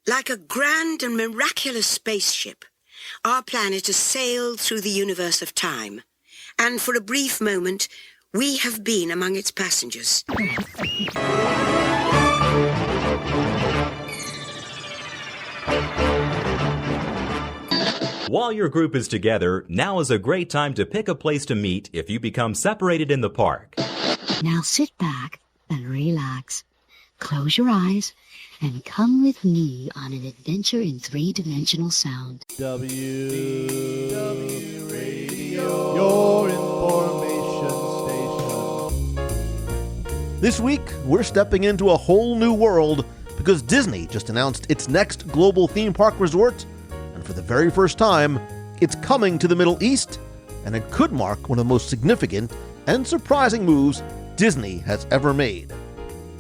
Like a grand and miraculous spaceship, our planet has sailed through the universe of time, and for a brief moment, we have been among its passengers. While your group is together, now is a great time to pick a place to meet if you become separated in the park. Now sit back and relax. Close your eyes and come with me on an adventure in three-dimensional sound. WDW Radio, your information station. This week, we're stepping into a whole new world because Disney just announced its next global theme park resort, and for the very first time, it's coming to the Middle East, and it could mark one of the most significant and surprising moves Disney has ever made.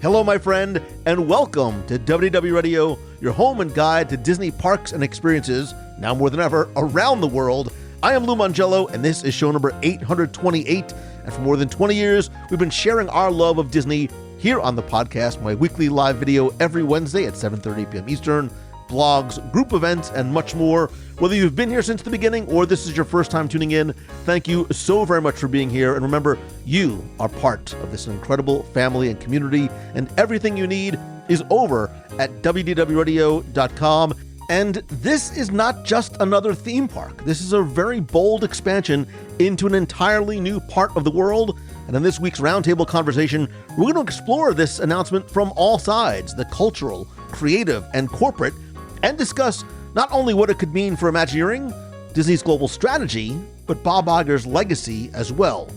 Hello, my friend, and welcome to WDW Radio, your home and guide to Disney parks and experiences, now more than ever, around the world. I am Lou Mangello, and this is show number 828, and for more than 20 years, we've been sharing our love of Disney here on the podcast, my weekly live video every Wednesday at 7:30 p.m. Eastern, blogs, group events, and much more. Whether you've been here since the beginning or this is your first time tuning in, thank you so very much for being here. And remember, you are part of this incredible family and community, and everything you need is over at WDWRadio.com. And this is not just another theme park. This is a very bold expansion into an entirely new part of the world. And in this week's roundtable conversation, we're going to explore this announcement from all sides, the cultural, creative, and corporate, and discuss not only what it could mean for Imagineering, Disney's global strategy, but Bob Iger's legacy as well.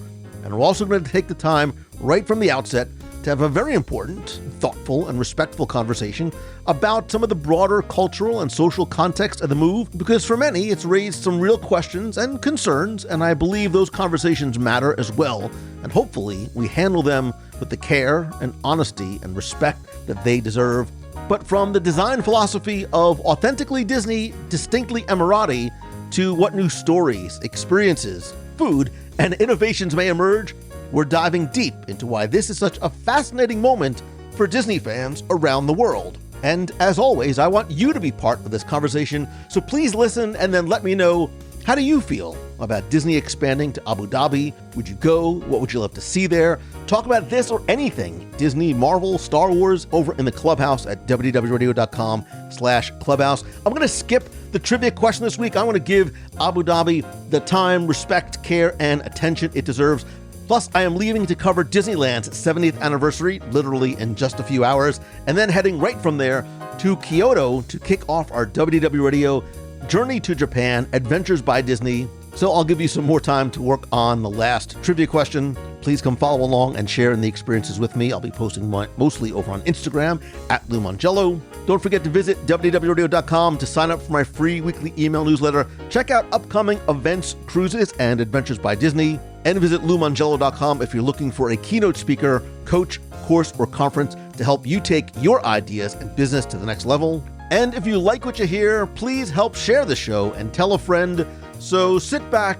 And we're also going to take the time right from the outset to have a very important, thoughtful, and respectful conversation about some of the broader cultural and social context of the move, because for many, it's raised some real questions and concerns, and I believe those conversations matter as well, and hopefully we handle them with the care and honesty and respect that they deserve. But from the design philosophy of authentically Disney, distinctly Emirati, to what new stories, experiences, food, and innovations may emerge, we're diving deep into why this is such a fascinating moment for Disney fans around the world. And as always, I want you to be part of this conversation, so please listen and then let me know, how do you feel about Disney expanding to Abu Dhabi? Would you go? What would you love to see there? Talk about this or anything Disney, Marvel, Star Wars over in the clubhouse at www.radio.com/clubhouse. I'm going to skip the trivia question this week. I want to give Abu Dhabi the time, respect, care, and attention it deserves. Plus, I am leaving to cover Disneyland's 70th anniversary, literally in just a few hours, and then heading right from there to Kyoto to kick off our WDW Radio Journey to Japan, Adventures by Disney. So I'll give you some more time to work on the last trivia question. Please come follow along and share in the experiences with me. I'll be posting mostly over on Instagram at Lou Mangello. Don't forget to visit WDWRadio.com to sign up for my free weekly email newsletter. Check out upcoming events, cruises, and Adventures by Disney. And visit LouMangello.com if you're looking for a keynote speaker, coach, course, or conference to help you take your ideas and business to the next level. And if you like what you hear, please help share the show and tell a friend. So sit back,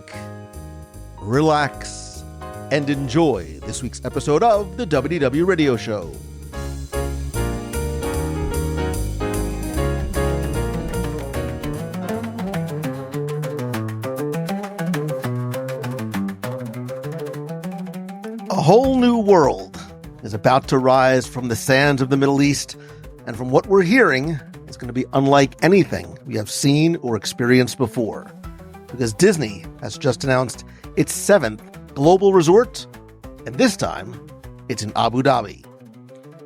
relax, and enjoy this week's episode of the WDW Radio Show. A whole new world is about to rise from the sands of the Middle East, and from what we're hearing, it's going to be unlike anything we have seen or experienced before. Because Disney has just announced its 7th global resort, and this time, it's in Abu Dhabi.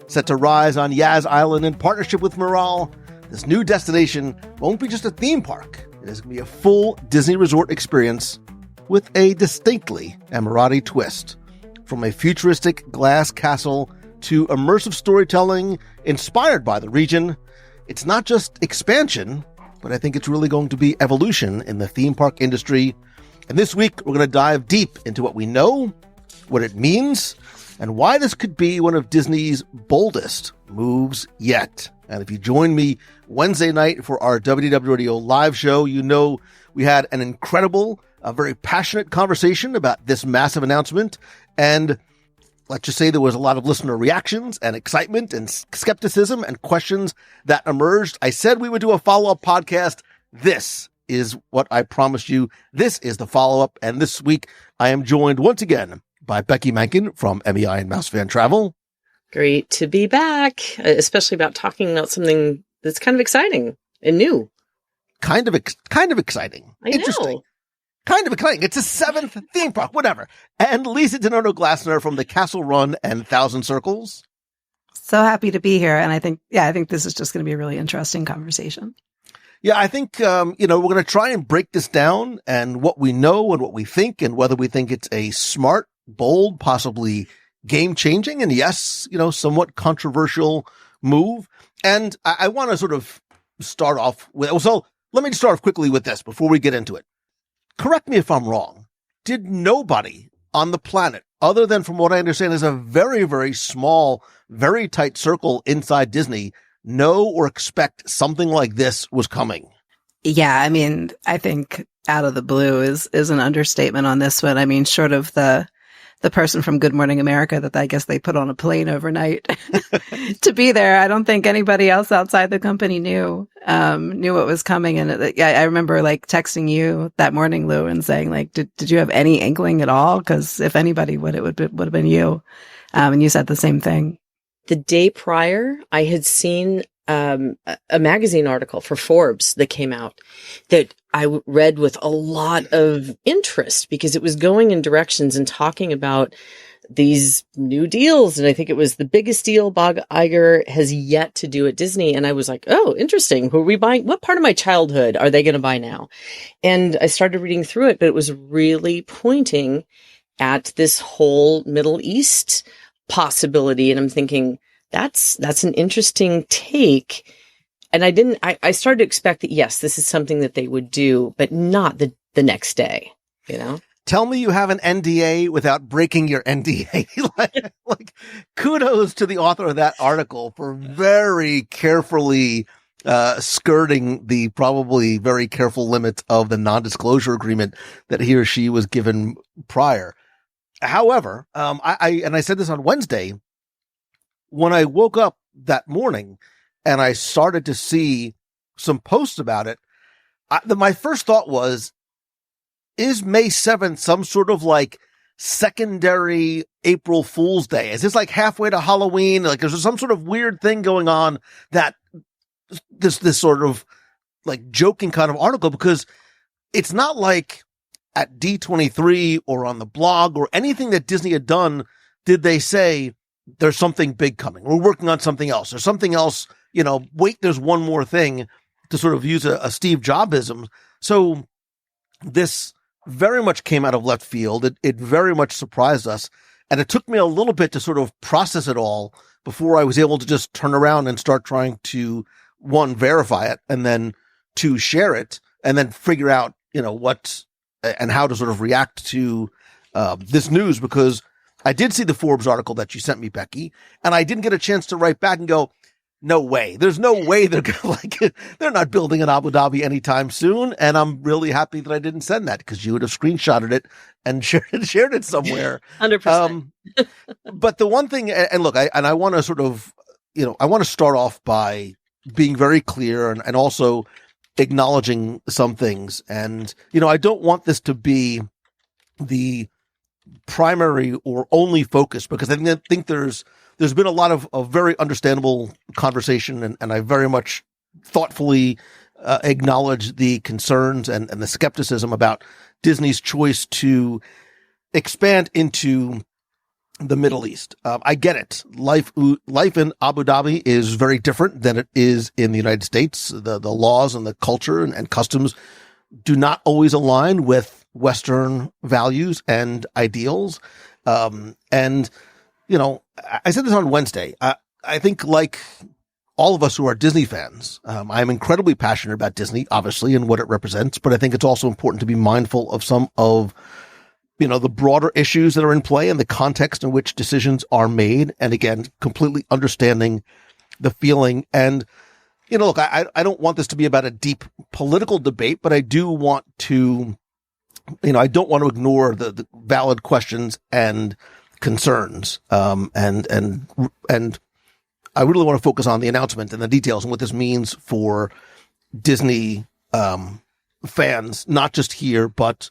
Set to rise on Yas Island in partnership with Miral, this new destination won't be just a theme park. It is going to be a full Disney resort experience with a distinctly Emirati twist. From a futuristic glass castle to immersive storytelling inspired by the region, it's not just expansion, but I think it's really going to be evolution in the theme park industry. And this week, we're going to dive deep into what we know, what it means, and why this could be one of Disney's boldest moves yet. And if you join me Wednesday night for our WDW Radio live show, you know we had an incredible, very passionate conversation about this massive announcement. And let's just say there was a lot of listener reactions and excitement and skepticism and questions that emerged. I said we would do a follow-up podcast. This is what I promised you. This is the follow-up. And this week I am joined once again by Becky Mankin from MEI and Mousefan Travel. Great to be back, especially about talking about something that's kind of exciting and new. Kind of exciting. I know. Interesting. Kind of exciting. It's a 7th theme park, whatever. And Lisa Donato-Glassner from the Castle Run and Thousand Circles. So happy to be here. And I think this is just going to be a really interesting conversation. Yeah, I think, we're going to try and break this down and what we know and what we think and whether we think it's a smart, bold, possibly game-changing and yes, somewhat controversial move. And I want to sort of start off with, so let me just start off quickly with this before we get into it. Correct me if I'm wrong. Did nobody on the planet, other than from what I understand is a very, very small, very tight circle inside Disney, know or expect something like this was coming? Yeah, I mean, I think out of the blue is an understatement on this one. I mean, short of the person from Good Morning America that I guess they put on a plane overnight to be there. I don't think anybody else outside the company knew what was coming. And I remember like texting you that morning, Lou, and saying like, did you have any inkling at all? Because if anybody would, it would have been you. And you said the same thing. The day prior, I had seen a magazine article for Forbes that came out that I read with a lot of interest because it was going in directions and talking about these new deals. And I think it was the biggest deal Bob Iger has yet to do at Disney. And I was like, oh, interesting. Who are we buying? What part of my childhood are they going to buy now? And I started reading through it, but it was really pointing at this whole Middle East possibility. And I'm thinking, that's an interesting take. And I started to expect that, yes, this is something that they would do, but not the next day, Tell me you have an NDA without breaking your NDA. like, kudos to the author of that article for very carefully skirting the probably very careful limits of the non-disclosure agreement that he or she was given prior. However, I said this on Wednesday, when I woke up that morning and I started to see some posts about it, my first thought was, is May 7th some sort of like secondary April Fool's Day? Is this like halfway to Halloween? Like, is there some sort of weird thing going on that this sort of like joking kind of article? Because it's not like at D23 or on the blog or anything that Disney had done did they say there's something big coming. We're working on something else or something else, wait, there's one more thing, to sort of use a Steve Jobsism. So this very much came out of left field. It very much surprised us. And it took me a little bit to sort of process it all before I was able to just turn around and start trying to, one, verify it, and then two, share it, and then figure out, what and how to sort of react to this news, because I did see the Forbes article that you sent me, Becky, and I didn't get a chance to write back and go, no way. There's no way they're not building in Abu Dhabi anytime soon. And I'm really happy that I didn't send that, because you would have screenshotted it and shared it somewhere. 100%. But the one thing, and look, I want to sort of, I want to start off by being very clear and also acknowledging some things. And, I don't want this to be the primary or only focus, because I think there's been a lot of very understandable conversation, and I very much thoughtfully acknowledge the concerns and the skepticism about Disney's choice to expand into the Middle East. I get it. Life in Abu Dhabi is very different than it is in the United States. The laws and the culture and customs do not always align with Western values and ideals. And, I said this on Wednesday. I think, like all of us who are Disney fans, I'm incredibly passionate about Disney, obviously, and what it represents. But I think it's also important to be mindful of some of, the broader issues that are in play and the context in which decisions are made. And again, completely understanding the feeling. And, look, I don't want this to be about a deep political debate, but I do want to, I don't want to ignore the valid questions and concerns. And I really want to focus on the announcement and the details and what this means for Disney fans, not just here, but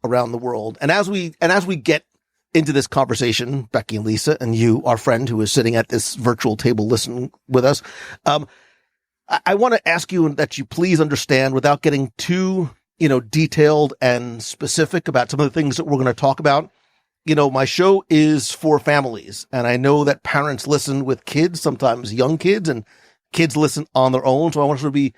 around the world. And as we get into this conversation, Becky and Lisa, and you, our friend who is sitting at this virtual table listening with us, I want to ask you that you please understand, without getting too, detailed and specific about some of the things that we're going to talk about. My show is for families, and I know that parents listen with kids, sometimes young kids, and kids listen on their own. So I want you to be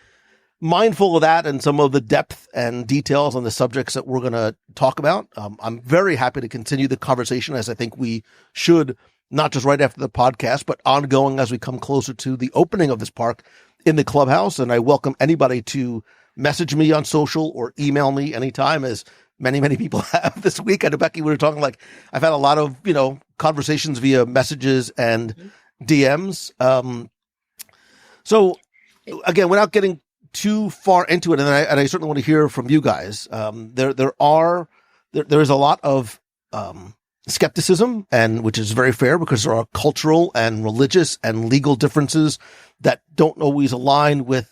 mindful of that and some of the depth and details on the subjects that we're going to talk about. I'm very happy to continue the conversation, as I think we should, not just right after the podcast, but ongoing as we come closer to the opening of this park in the clubhouse. And I welcome anybody to message me on social or email me anytime, as many, many people have this week. I know, Becky, we were talking, I've had a lot of, conversations via messages and DMs. So again, without getting too far into it, and I certainly want to hear from you guys. There is a lot of skepticism, and which is very fair, because there are cultural and religious and legal differences that don't always align with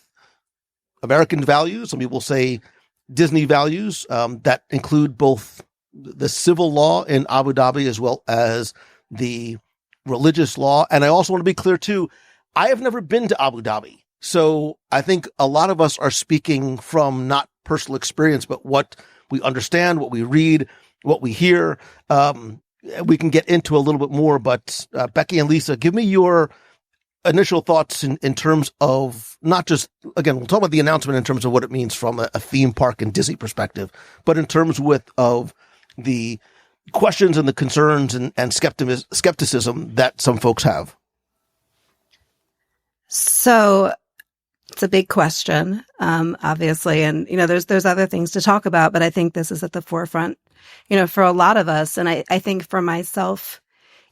American values. Some people say Disney values that include both the civil law in Abu Dhabi as well as the religious law. And I also want to be clear too, I have never been to Abu Dhabi. So I think a lot of us are speaking from not personal experience, but what we understand, what we read, what we hear. We can get into a little bit more, but Becky and Lisa, give me your initial thoughts in terms of not just, again, we'll talk about the announcement in terms of what it means from a theme park and Disney perspective, but in terms of the questions and the concerns and skepticism that some folks have. So it's a big question, obviously. And, there's other things to talk about, but I think this is at the forefront, for a lot of us. And I think for myself,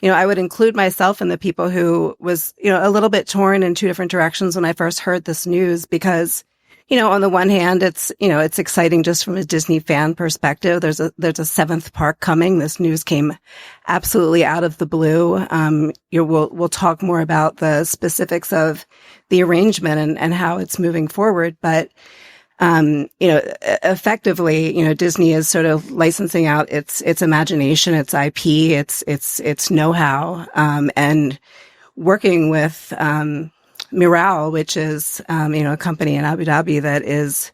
I would include myself in the people who was, a little bit torn in two different directions when I first heard this news, because, on the one hand, it's exciting just from a Disney fan perspective. There's a seventh park coming. This news came absolutely out of the blue. We'll talk more about the specifics of the arrangement and how it's moving forward. But, effectively, Disney is sort of licensing out its imagination, its IP, its know-how, and working with, Miral, which is, a company in Abu Dhabi that is,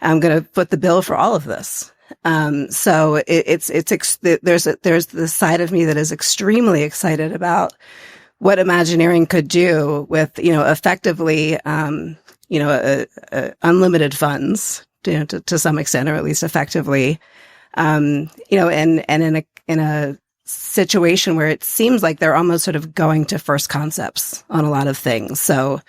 going to foot the bill for all of this. So there's the side of me that is extremely excited about what Imagineering could do with, effectively, unlimited funds, to some extent, or at least effectively, and in a situation where it seems like they're almost sort of going to first concepts on a lot of things. So,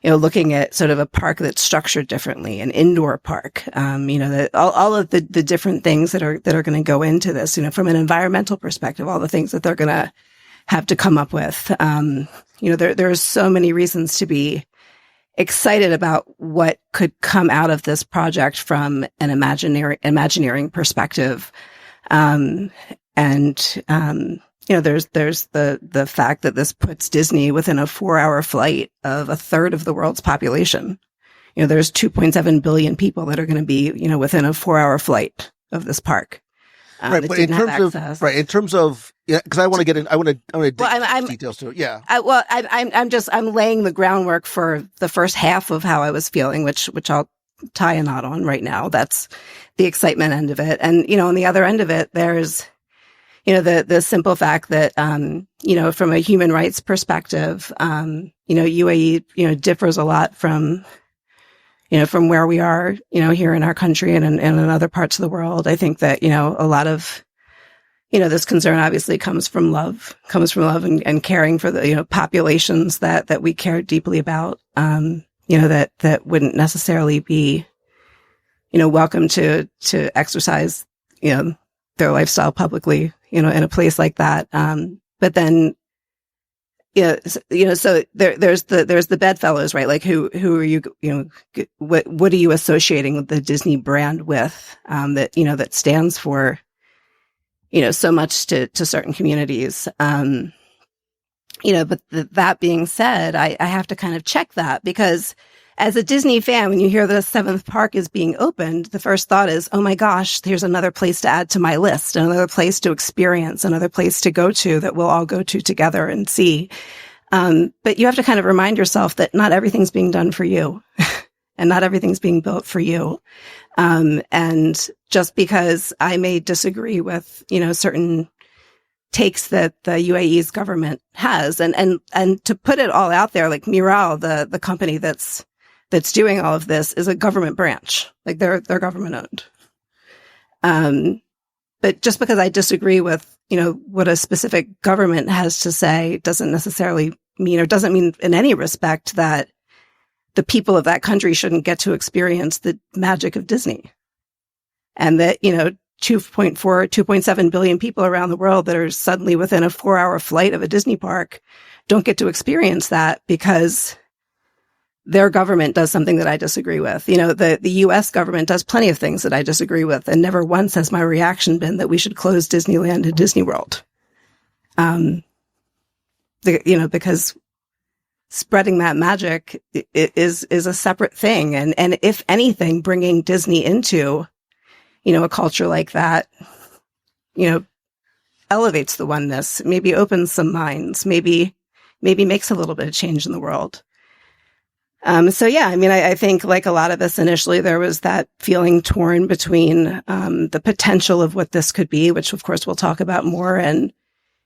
looking at sort of a park that's structured differently, an indoor park, all of the different things that are going to go into this, from an environmental perspective, all the things that they're going to have to come up with. There are so many reasons to be excited about what could come out of this project from an Imagineering perspective. There's the fact that this puts Disney within a 4-hour flight of a third of the world's population. There's 2.7 billion people that are going to be, within a 4-hour flight of this park. Right. But in terms of, because I want to get in, I want to dig details to it. Yeah. I'm laying the groundwork for the first half of how I was feeling, which I'll tie a knot on right now. That's the excitement end of it. And, on the other end of it, there's, the simple fact that, from a human rights perspective, UAE, differs a lot from where we are, here in our country and in other parts of the world. I think that, a lot of, this concern obviously comes from love and caring for the, populations that we care deeply about, that wouldn't necessarily be, welcome to exercise, their lifestyle publicly, in a place like that. But then, so there's the bedfellows, right? Like who are you, what are you associating with the Disney brand with, that stands for, so much to certain communities. But that being said, I have to kind of check that, because as a Disney fan, when you hear the 7th park is being opened, the first thought is, oh my gosh, here's another place to add to my list, another place to experience, another place to go to that we'll all go to together and see. But you have to kind of remind yourself that not everything's being done for you and not everything's being built for you. And just because I may disagree with, certain takes that the UAE's government has, and to put it all out there, like Miral, the company that's doing all of this, is a government branch. Like they're government owned. But just because I disagree with, what a specific government has to say doesn't necessarily mean, or doesn't mean in any respect, that the people of that country shouldn't get to experience the magic of Disney. And that, 2.7 billion people around the world that are suddenly within a 4-hour flight of a Disney park don't get to experience that because their government does something that I disagree with. The US government does plenty of things that I disagree with, and never once has my reaction been that we should close Disneyland and Disney World. Because spreading that magic is a separate thing. And if anything, bringing Disney into, a culture like that, elevates the oneness, maybe opens some minds, maybe makes a little bit of change in the world. I think like a lot of us initially, there was that feeling torn between the potential of what this could be, which of course we'll talk about more, and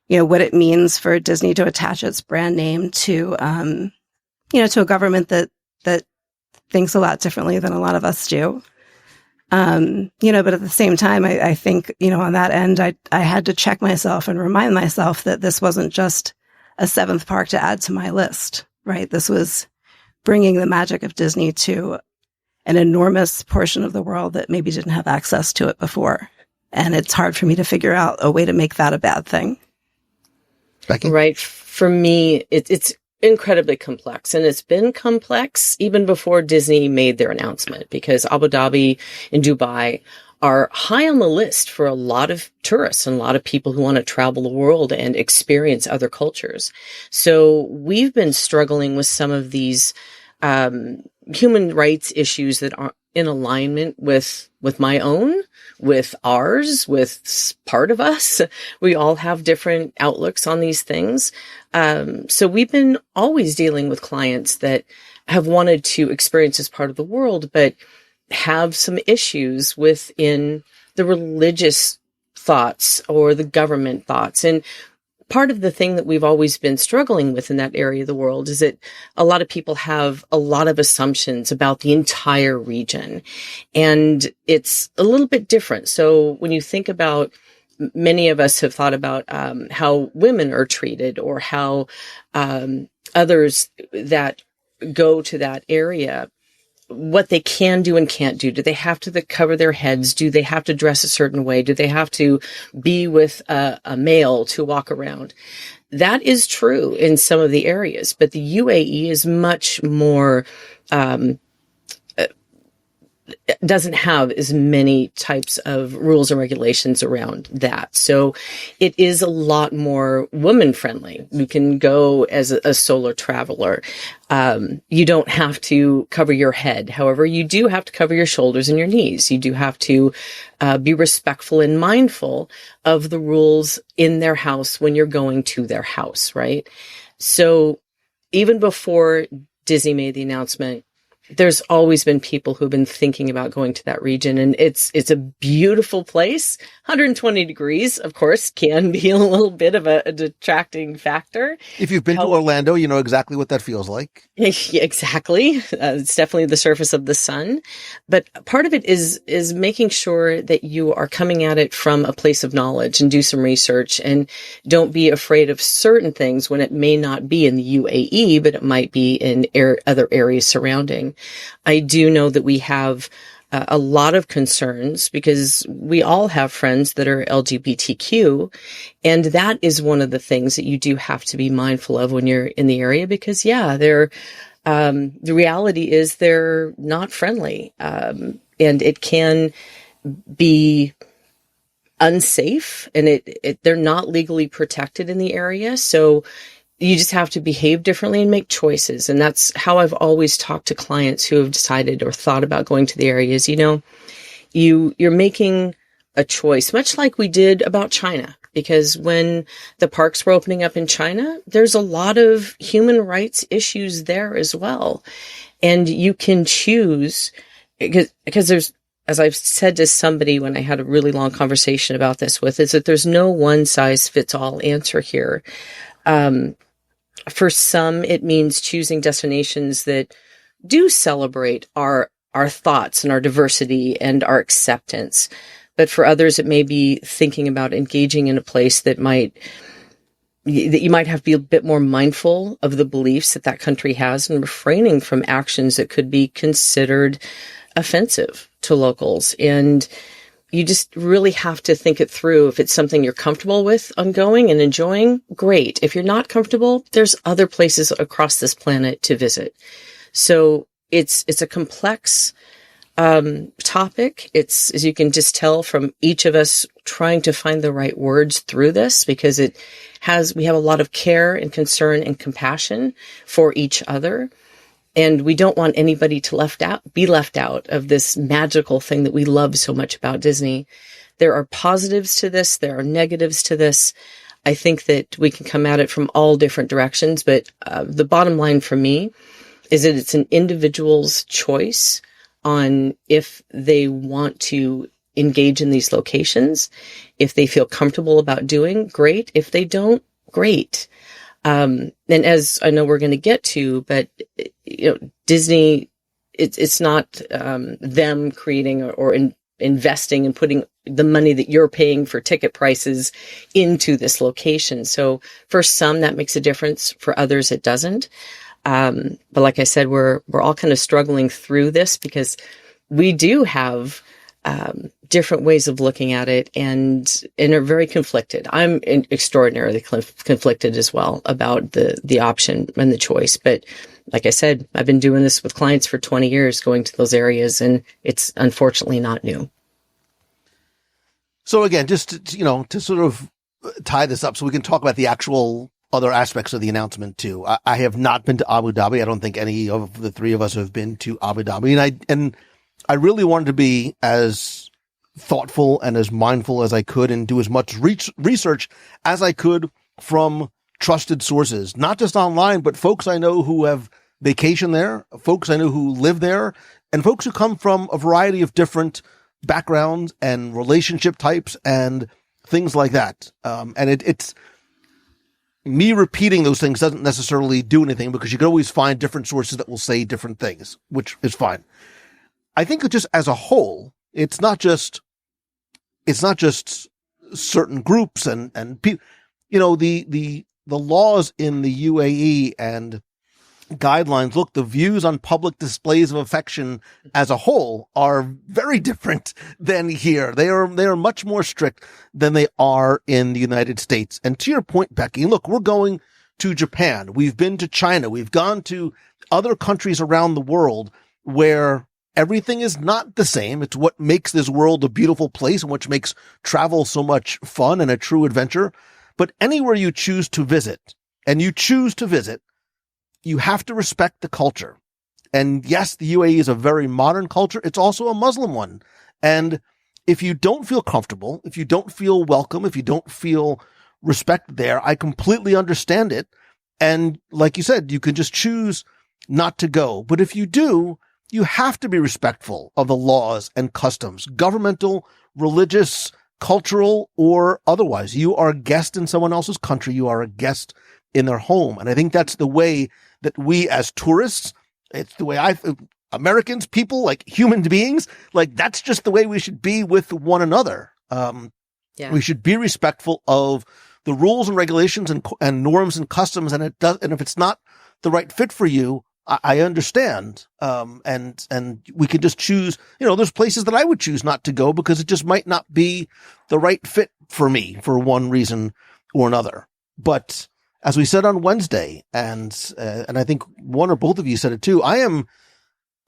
what it means for Disney to attach its brand name to to a government that thinks a lot differently than a lot of us do. But at the same time, I think, on that end, I had to check myself and remind myself that this wasn't just a 7th park to add to my list, right? This was bringing the magic of Disney to an enormous portion of the world that maybe didn't have access to it before. And it's hard for me to figure out a way to make that a bad thing. Becky? Right. For me, it's incredibly complex, and it's been complex even before Disney made their announcement, because Abu Dhabi and Dubai are high on the list for a lot of tourists and a lot of people who want to travel the world and experience other cultures. So we've been struggling with some of these human rights issues that are in alignment with my own, with ours, with part of us. We all have different outlooks on these things. So we've been always dealing with clients that have wanted to experience this part of the world, but have some issues within the religious thoughts or the government thoughts. And part of the thing that we've always been struggling with in that area of the world is that a lot of people have a lot of assumptions about the entire region, and it's a little bit different. So when you think about, many of us have thought about how women are treated, or how others that go to that area, what they can do and can't do. Do they have to cover their heads? Do they have to dress a certain way? Do they have to be with a male to walk around? That is true in some of the areas, but the UAE is much more, doesn't have as many types of rules and regulations around that. So it is a lot more woman friendly. You can go as a solo traveler. You don't have to cover your head. However, you do have to cover your shoulders and your knees. You do have to be respectful and mindful of the rules in their house when you're going to their house, right? So even before Disney made the announcement, there's always been people who've been thinking about going to that region, and it's a beautiful place. 120 degrees, of course, can be a little bit of a detracting factor. If you've been to Orlando, you know exactly what that feels like. Yeah, exactly. It's definitely the surface of the sun. But part of it is making sure that you are coming at it from a place of knowledge, and do some research, and don't be afraid of certain things when it may not be in the UAE, but it might be in other areas surrounding. I do know that we have a lot of concerns, because we all have friends that are LGBTQ. And that is one of the things that you do have to be mindful of when you're in the area, because the reality is they're not friendly. And it can be unsafe, and they're not legally protected in the area. So you just have to behave differently and make choices. And that's how I've always talked to clients who have decided or thought about going to the areas. You're making a choice, much like we did about China, because when the parks were opening up in China, there's a lot of human rights issues there as well. And you can choose, because there's, as I've said to somebody when I had a really long conversation about this with, is that there's no one size fits all answer here. For some, it means choosing destinations that do celebrate our thoughts and our diversity and our acceptance. But for others, it may be thinking about engaging in a place that you might have to be a bit more mindful of the beliefs that country has and refraining from actions that could be considered offensive to locals. And you just really have to think it through. If it's something you're comfortable with ongoing and enjoying, great. If you're not comfortable, there's other places across this planet to visit. So it's a complex topic. It's, as you can just tell from each of us trying to find the right words through this, because we have a lot of care and concern and compassion for each other. And we don't want anybody to be left out of this magical thing that we love so much about Disney. There are positives to this. There are negatives to this. I think that we can come at it from all different directions. But the bottom line for me is that it's an individual's choice on if they want to engage in these locations. If they feel comfortable about doing, great. If they don't, great. And as I know we're going to get to, but Disney, it's not them creating or investing and putting the money that you're paying for ticket prices into this location. So for some, that makes a difference. For others, it doesn't. But like I said, we're all kind of struggling through this because we do have different ways of looking at it and are very conflicted. I'm extraordinarily conflicted as well about the option and the choice. But like I said, I've been doing this with clients for 20 years, going to those areas, and it's unfortunately not new. So again, just to sort of tie this up so we can talk about the actual other aspects of the announcement too. I have not been to Abu Dhabi. I don't think any of the three of us have been to Abu Dhabi. And I really wanted to be as thoughtful and as mindful as I could and do as much research as I could from trusted sources, not just online, but folks I know who have vacationed there, folks I know who live there, and folks who come from a variety of different backgrounds and relationship types and things like that. And it's me repeating those things doesn't necessarily do anything because you can always find different sources that will say different things, which is fine. I think that just as a whole, it's not just certain groups and people, the laws in the UAE and guidelines. Look, the views on public displays of affection as a whole are very different than here. They are much more strict than they are in the United States. And to your point, Becky, look, we're going to Japan. We've been to China. We've gone to other countries around the world where everything is not the same. It's what makes this world a beautiful place and which makes travel so much fun and a true adventure. But anywhere you choose to visit, you have to respect the culture. And yes, the UAE is a very modern culture. It's also a Muslim one. And if you don't feel comfortable, if you don't feel welcome, if you don't feel respect there, I completely understand it. And like you said, you can just choose not to go. But if you do, you have to be respectful of the laws and customs, governmental, religious, cultural, or otherwise. You are a guest in someone else's country. You are a guest in their home. And I think that's the way that we as tourists, it's the way Americans, people, like human beings, like that's just the way we should be with one another. We should be respectful of the rules and regulations and norms and customs. And if it's not the right fit for you, I understand. And we could just choose, there's places that I would choose not to go because it just might not be the right fit for me for one reason or another. But as we said on Wednesday, and I think one or both of you said it too, I am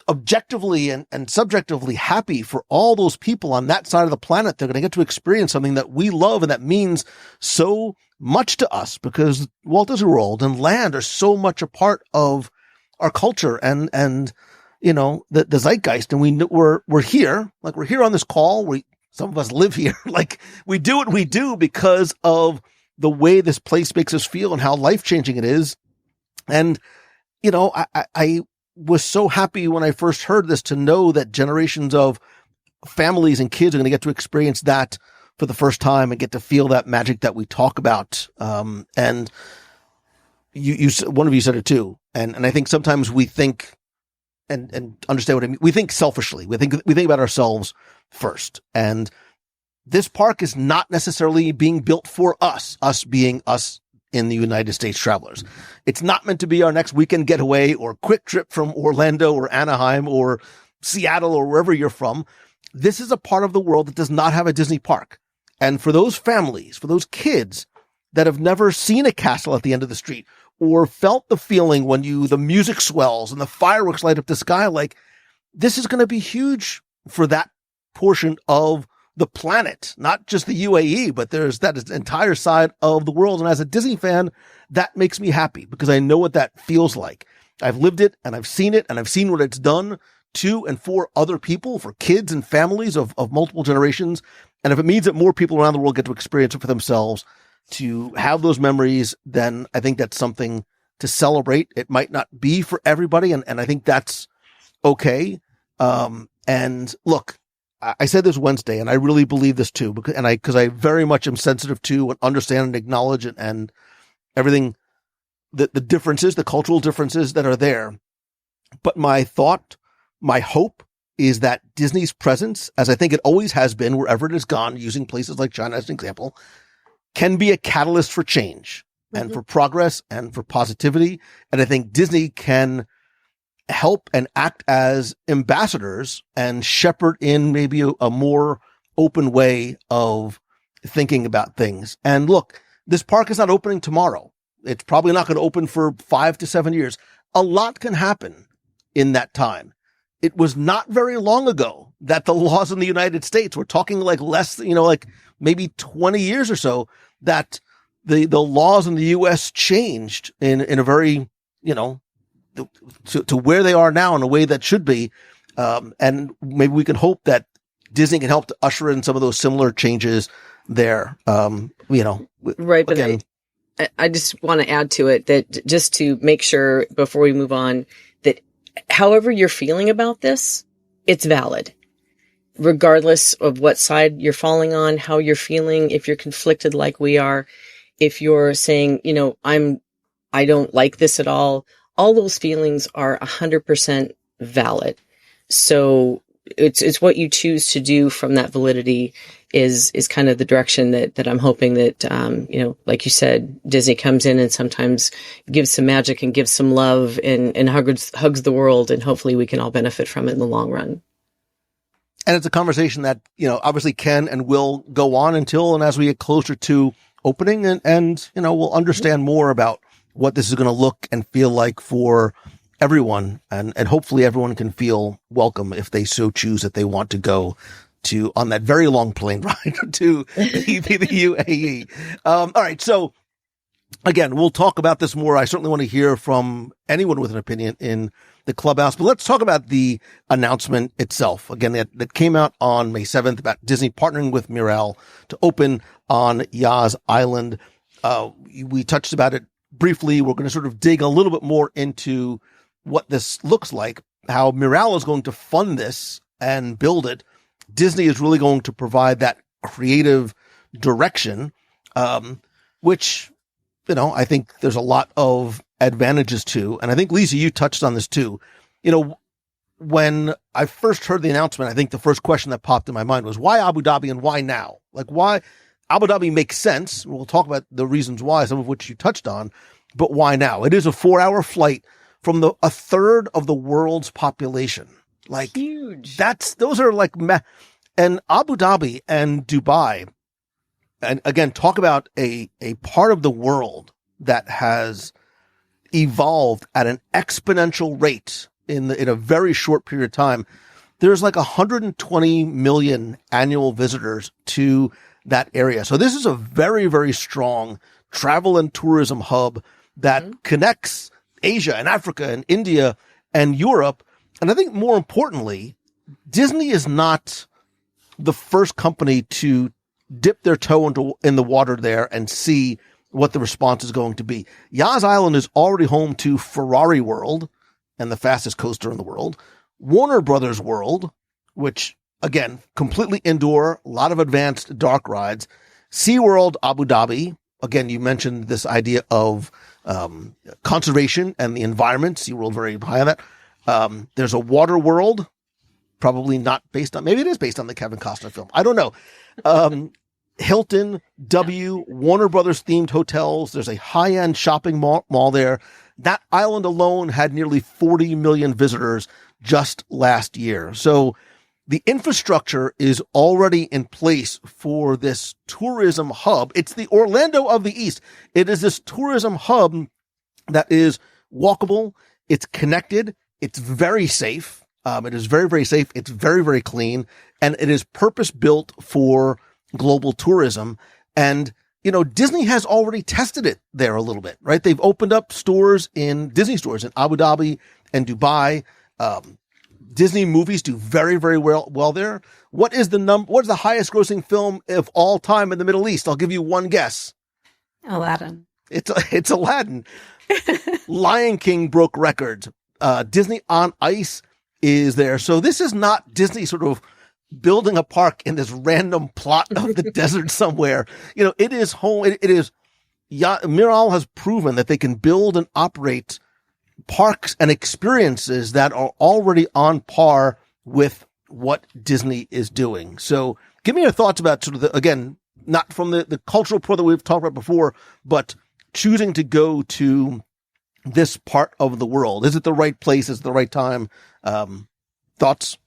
objectively and subjectively happy for all those people on that side of the planet. They're going to get to experience something that we love and that means so much to us, because Walt Disney World and land are so much a part of our culture and the zeitgeist. And we're here, like we're here on this call. Some of us live here. Like we do what we do because of the way this place makes us feel and how life-changing it is. And, I was so happy when I first heard this to know that generations of families and kids are going to get to experience that for the first time and get to feel that magic that we talk about. And one of you said it too. And I think sometimes we think and understand what I mean. We think selfishly. We think about ourselves first. And this park is not necessarily being built for us being us in the United States travelers. It's not meant to be our next weekend getaway or quick trip from Orlando or Anaheim or Seattle or wherever you're from. This is a part of the world that does not have a Disney park. And for those families, for those kids that have never seen a castle at the end of the street or felt the feeling when the music swells and the fireworks light up the sky, like this is going to be huge for that portion of the planet, not just the UAE, but there's that entire side of the world. And as a Disney fan, that makes me happy because I know what that feels like. I've lived it and I've seen what it's done to and for other people, for kids and families of multiple generations. And if it means that more people around the world get to experience it for themselves, to have those memories, then I think that's something to celebrate. It might not be for everybody. And I think that's okay. And look, I said this Wednesday, and I really believe this too, because I very much am sensitive to and understand and acknowledge it and everything, the differences, the cultural differences that are there. But my hope is that Disney's presence, as I think it always has been, wherever it has gone, using places like China as an example, can be a catalyst for change and for progress and for positivity. And I think Disney can help and act as ambassadors and shepherd in maybe a more open way of thinking about things. And look, this park is not opening tomorrow. It's probably not going to open for 5 to 7 years. A lot can happen in that time. It was not very long ago that the laws in the United States, we're talking like less, like maybe 20 years or so, that the laws in the U.S. changed in a very, to where they are now in a way that should be. And maybe we can hope that Disney can help to usher in some of those similar changes there. Right. But again, I just want to add to it that just to make sure before we move on, that however you're feeling about this, it's valid. Regardless of what side you're falling on, how you're feeling, if you're conflicted like we are, if you're saying, I don't like this at all those feelings are 100% valid. So it's what you choose to do from that validity is kind of the direction that I'm hoping that, like you said, Disney comes in and sometimes gives some magic and gives some love and hugs the world. And hopefully we can all benefit from it in the long run. And it's a conversation that, obviously can and will go on until and as we get closer to opening and we'll understand more about what this is going to look and feel like for everyone. And hopefully everyone can feel welcome if they so choose that they want to go on that very long plane ride to the UAE. All right. So again, we'll talk about this more. I certainly want to hear from anyone with an opinion in the clubhouse, but let's talk about the announcement itself. Again, that came out on May 7th about Disney partnering with Miral to open on Yas Island. We touched about it briefly. We're going to sort of dig a little bit more into what this looks like, how Miral is going to fund this and build it. Disney is really going to provide that creative direction, which, I think there's a lot of advantages to. And I think, Lisa, you touched on this too. When I first heard the announcement, I think the first question that popped in my mind was, why Abu Dhabi and why now? Like, why? Abu Dhabi makes sense. We'll talk about the reasons why, some of which you touched on, but why now? It is a 4-hour flight from a third of the world's population. Like, huge. Those are like, and Abu Dhabi and Dubai, and again, talk about a part of the world that has evolved at an exponential rate in a very short period of time. There's like 120 million annual visitors to that area. So this is a very, very strong travel and tourism hub that connects Asia and Africa and India and Europe. And I think more importantly, Disney is not the first company to dip their toe in the water there and see what the response is going to be. Yas Island is already home to Ferrari World and the fastest coaster in the world. Warner Brothers World, which again, completely indoor, a lot of advanced dark rides. SeaWorld Abu Dhabi. Again, you mentioned this idea of conservation and the environment. SeaWorld very high on that. There's a Water World, probably not based on, maybe it is based on the Kevin Costner film. I don't know. Hilton, Warner Brothers themed hotels. There's a high-end shopping mall there. That island alone had nearly 40 million visitors just last year. So the infrastructure is already in place for this tourism hub. It's the Orlando of the East. It is this tourism hub that is walkable. It's connected. It's very safe. It is very, very safe. It's very, very clean. And it is purpose built for global tourism. And, you know, Disney has already tested it there a little bit, right? They've opened up Disney stores in Abu Dhabi and Dubai. Disney movies do very, very well there. What is the highest grossing film of all time in the Middle East? I'll give you one guess. Aladdin. It's Aladdin. Lion King broke records. Disney on Ice is there. So this is not Disney sort of building a park in this random plot of the desert somewhere. You know, it is home. Miral has proven that they can build and operate parks and experiences that are already on par with what Disney is doing. So give me your thoughts about sort of again, not from the cultural pro that we've talked about before, but choosing to go to this part of the world. Is it the right place? Is it the right time? Thoughts?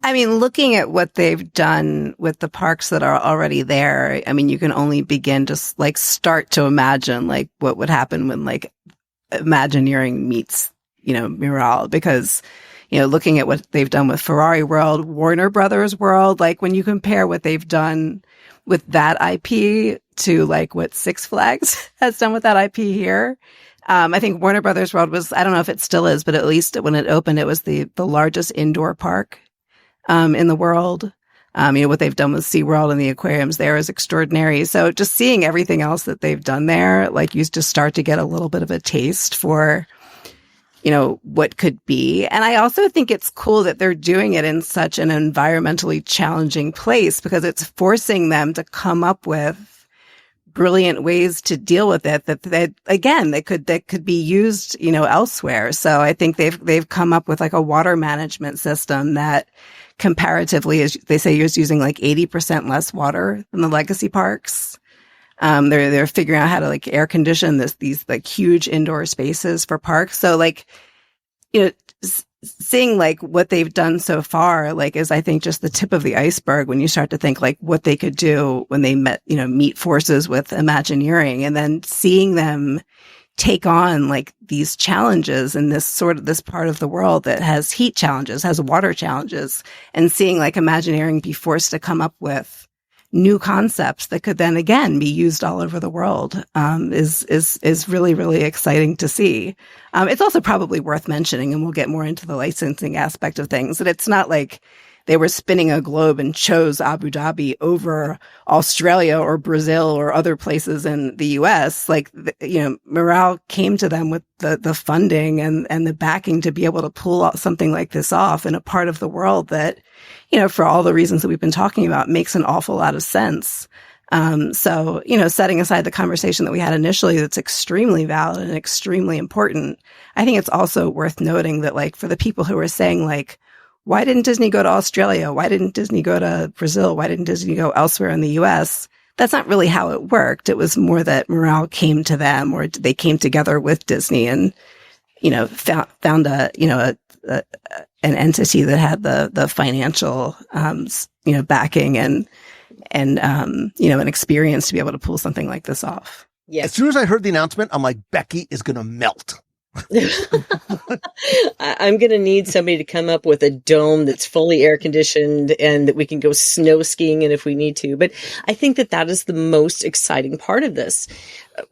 I mean, looking at what they've done with the parks that are already there, I mean, you can only begin to like start to imagine like what would happen when like Imagineering meets, you know, Miral, because, you know, looking at what they've done with Ferrari World, Warner Brothers World, like when you compare what they've done with that IP to like what Six Flags has done with that IP here. I think Warner Brothers World was, I don't know if it still is, but at least when it opened, it was the largest indoor park in the world. You know, what they've done with SeaWorld and the aquariums there is extraordinary. So just seeing everything else that they've done there, like you just start to get a little bit of a taste for, you know, what could be. And I also think it's cool that they're doing it in such an environmentally challenging place because it's forcing them to come up with brilliant ways to deal with it that could be used, you know, elsewhere. So I think they've come up with like a water management system that comparatively, as they say, is using like 80% less water than the legacy parks. They're figuring out how to like air condition these like huge indoor spaces for parks. So like, you know, seeing like what they've done so far, like is I think just the tip of the iceberg when you start to think like what they could do when they meet forces with Imagineering, and then seeing them take on like these challenges in this part of the world that has heat challenges, has water challenges, and seeing like Imagineering be forced to come up with new concepts that could then again be used all over the world, is really, really exciting to see. It's also probably worth mentioning, and we'll get more into the licensing aspect of things, that it's not like they were spinning a globe and chose Abu Dhabi over Australia or Brazil or other places in the US. Like, you know, Miral came to them with the funding and the backing to be able to pull something like this off in a part of the world that, you know, for all the reasons that we've been talking about, makes an awful lot of sense. So, you know, setting aside the conversation that we had initially, that's extremely valid and extremely important. I think it's also worth noting that, like, for the people who are saying, like, why didn't Disney go to Australia? Why didn't Disney go to Brazil? Why didn't Disney go elsewhere in the US? That's not really how it worked. It was more that Miral came to them, or they came together with Disney and, you know, found an entity that had the financial, you know, backing and you know, an experience to be able to pull something like this off. Yes. As soon as I heard the announcement, I'm like, Becky is going to melt. I'm going to need somebody to come up with a dome that's fully air conditioned and that we can go snow skiing in if we need to. But I think that that is the most exciting part of this.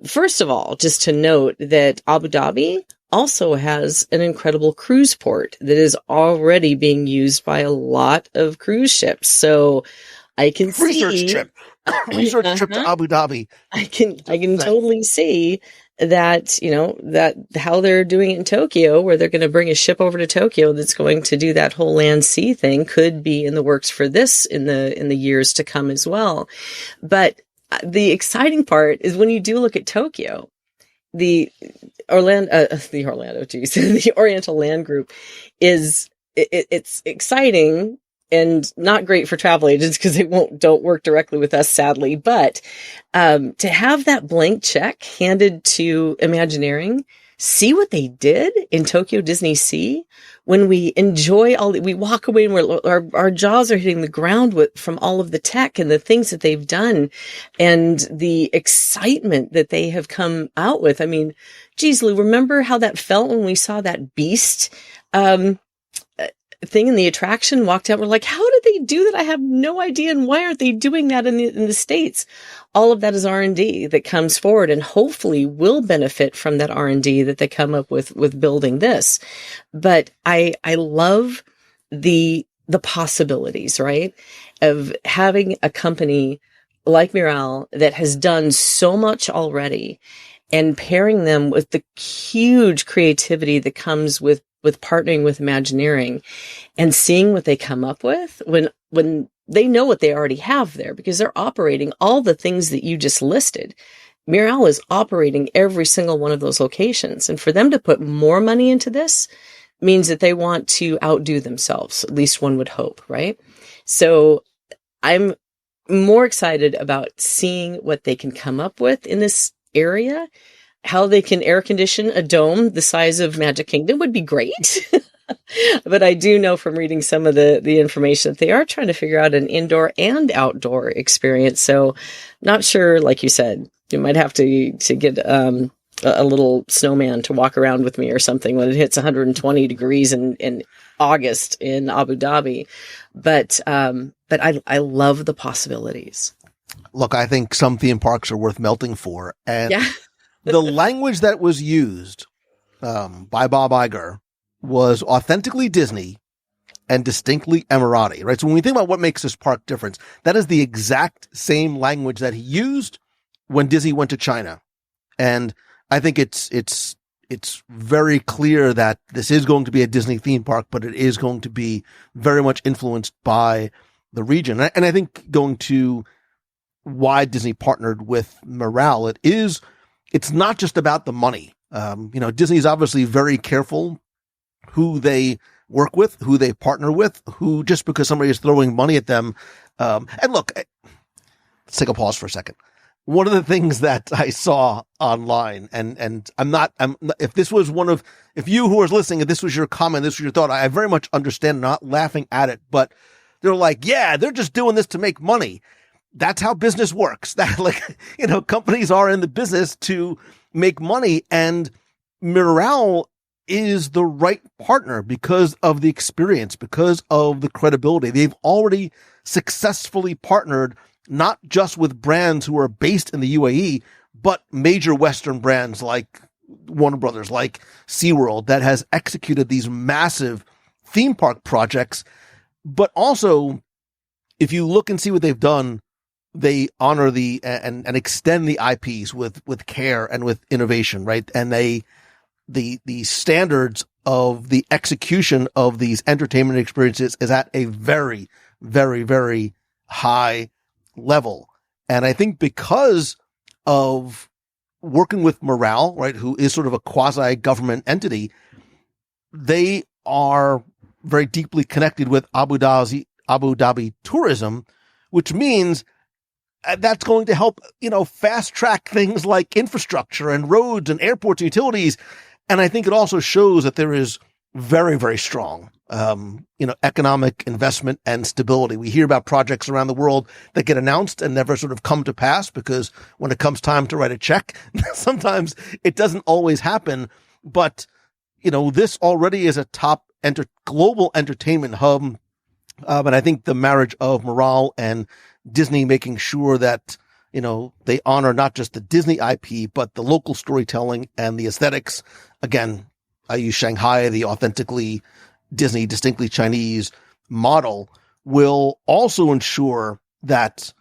First of all, just to note that Abu Dhabi also has an incredible cruise port that is already being used by a lot of cruise ships. So I can Research trip to Abu Dhabi. I can totally see that, that how they're doing it in Tokyo, where they're going to bring a ship over to Tokyo that's going to do that whole land sea thing, could be in the works for this in the years to come as well. But the exciting part is when you do look at Tokyo, the Oriental Land Group it's exciting and not great for travel agents because they don't work directly with us, sadly. But to have that blank check handed to Imagineering, see what they did in Tokyo Disney Sea. When we enjoy we walk away and our jaws are hitting the ground from all of the tech and the things that they've done and the excitement that they have come out with. I mean, geez, Lou, remember how that felt when we saw that beast thing in the attraction, walked out, we're like, how did they do that? I have no idea. And why aren't they doing that in the States? All of that is R&D that comes forward and hopefully will benefit from that R&D that they come up with building this. But I love the possibilities, right? Of having a company like Miral that has done so much already and pairing them with the huge creativity that comes with partnering with Imagineering and seeing what they come up with when they know what they already have there, because they're operating all the things that you just listed. Miral is operating every single one of those locations. And for them to put more money into this means that they want to outdo themselves. At least one would hope, right? So I'm more excited about seeing what they can come up with in this area. How they can air condition a dome the size of Magic Kingdom would be great. But I do know from reading some of the information that they are trying to figure out an indoor and outdoor experience. So not sure, like you said, you might have to get a little snowman to walk around with me or something when it hits 120 degrees in August in Abu Dhabi. But I love the possibilities. Look, I think some theme parks are worth melting for. And the language that was used by Bob Iger was authentically Disney and distinctly Emirati, right? So when we think about what makes this park different, that is the exact same language that he used when Disney went to China. And I think it's very clear that this is going to be a Disney theme park, but it is going to be very much influenced by the region. And I think going to why Disney partnered with Miral, it's not just about the money. Disney's obviously very careful who they work with, who they partner with, who just because somebody is throwing money at them. And look, let's take a pause for a second. One of the things that I saw online, and if you who are listening, if this was your comment, this was your thought, I very much understand not laughing at it, but they're like, yeah, they're just doing this to make money. That's how business works. Companies are in the business to make money, and Miral is the right partner because of the experience, because of the credibility. They've already successfully partnered not just with brands who are based in the UAE, but major Western brands like Warner Brothers, like SeaWorld, that has executed these massive theme park projects. But also, if you look and see what they've done, they honor and extend the IPs with care and with innovation, right? And the standards of the execution of these entertainment experiences is at a very, very, very high level. And I think because of working with Miral, right, who is sort of a quasi-government entity, they are very deeply connected with Abu Dhabi tourism, which means that's going to help, fast track things like infrastructure and roads and airports and utilities. And I think it also shows that there is very, very strong, economic investment and stability. We hear about projects around the world that get announced and never sort of come to pass because when it comes time to write a check, sometimes it doesn't always happen. But, this already is a top global entertainment hub. And I think the marriage of Miral and Disney making sure that, they honor not just the Disney IP, but the local storytelling and the aesthetics. Again, I use Shanghai, the authentically Disney, distinctly Chinese model will also ensure that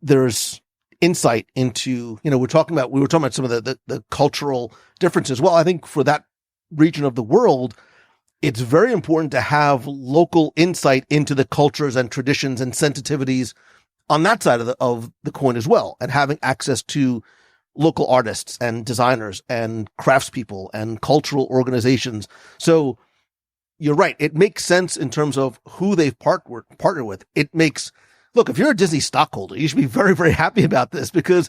there's insight into, we were talking about some of the cultural differences. Well, I think for that region of the world, it's very important to have local insight into the cultures and traditions and sensitivities on that side of the coin as well, and having access to local artists and designers and craftspeople and cultural organizations. So you're right. It makes sense in terms of who they've partnered with. Look, if you're a Disney stockholder, you should be very, very happy about this, because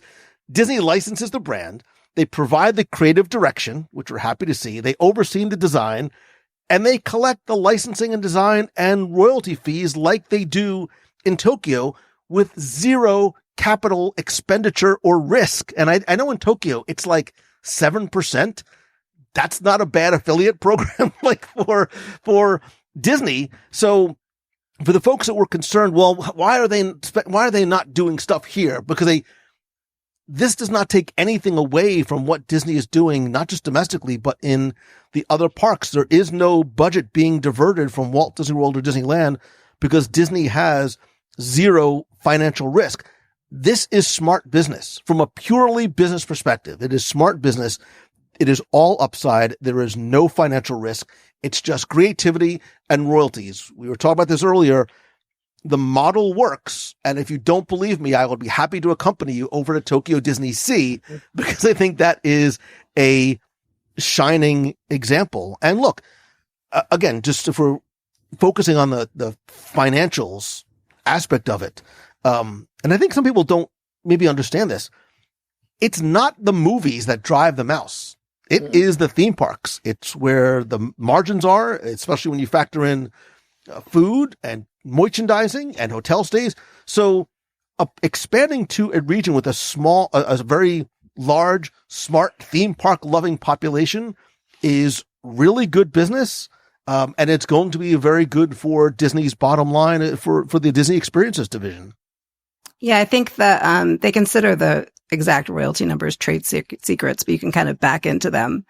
Disney licenses the brand. They provide the creative direction, which we're happy to see. They oversee the design, and they collect the licensing and design and royalty fees like they do in Tokyo, with zero capital expenditure or risk. And I know in Tokyo, it's like 7%. That's not a bad affiliate program like for Disney. So for the folks that were concerned, well, why are they not doing stuff here? Because this does not take anything away from what Disney is doing, not just domestically, but in the other parks. There is no budget being diverted from Walt Disney World or Disneyland, because Disney has zero financial risk. This is smart business from a purely business perspective. It is smart business. It is all upside. There is no financial risk. It's just creativity and royalties. We were talking about this earlier. The model works. And if you don't believe me, I would be happy to accompany you over to Tokyo Disney Sea, because I think that is a shining example. And look, again, just if we're focusing on the financials aspect of it, and I think some people don't maybe understand this. It's not the movies that drive the mouse. It is the theme parks. It's where the margins are, especially when you factor in food and merchandising and hotel stays. So expanding to a region with a very large, smart theme park loving population is really good business. And it's going to be very good for Disney's bottom line for the Disney Experiences division. Yeah, I think that they consider the exact royalty numbers trade secrets, but you can kind of back into them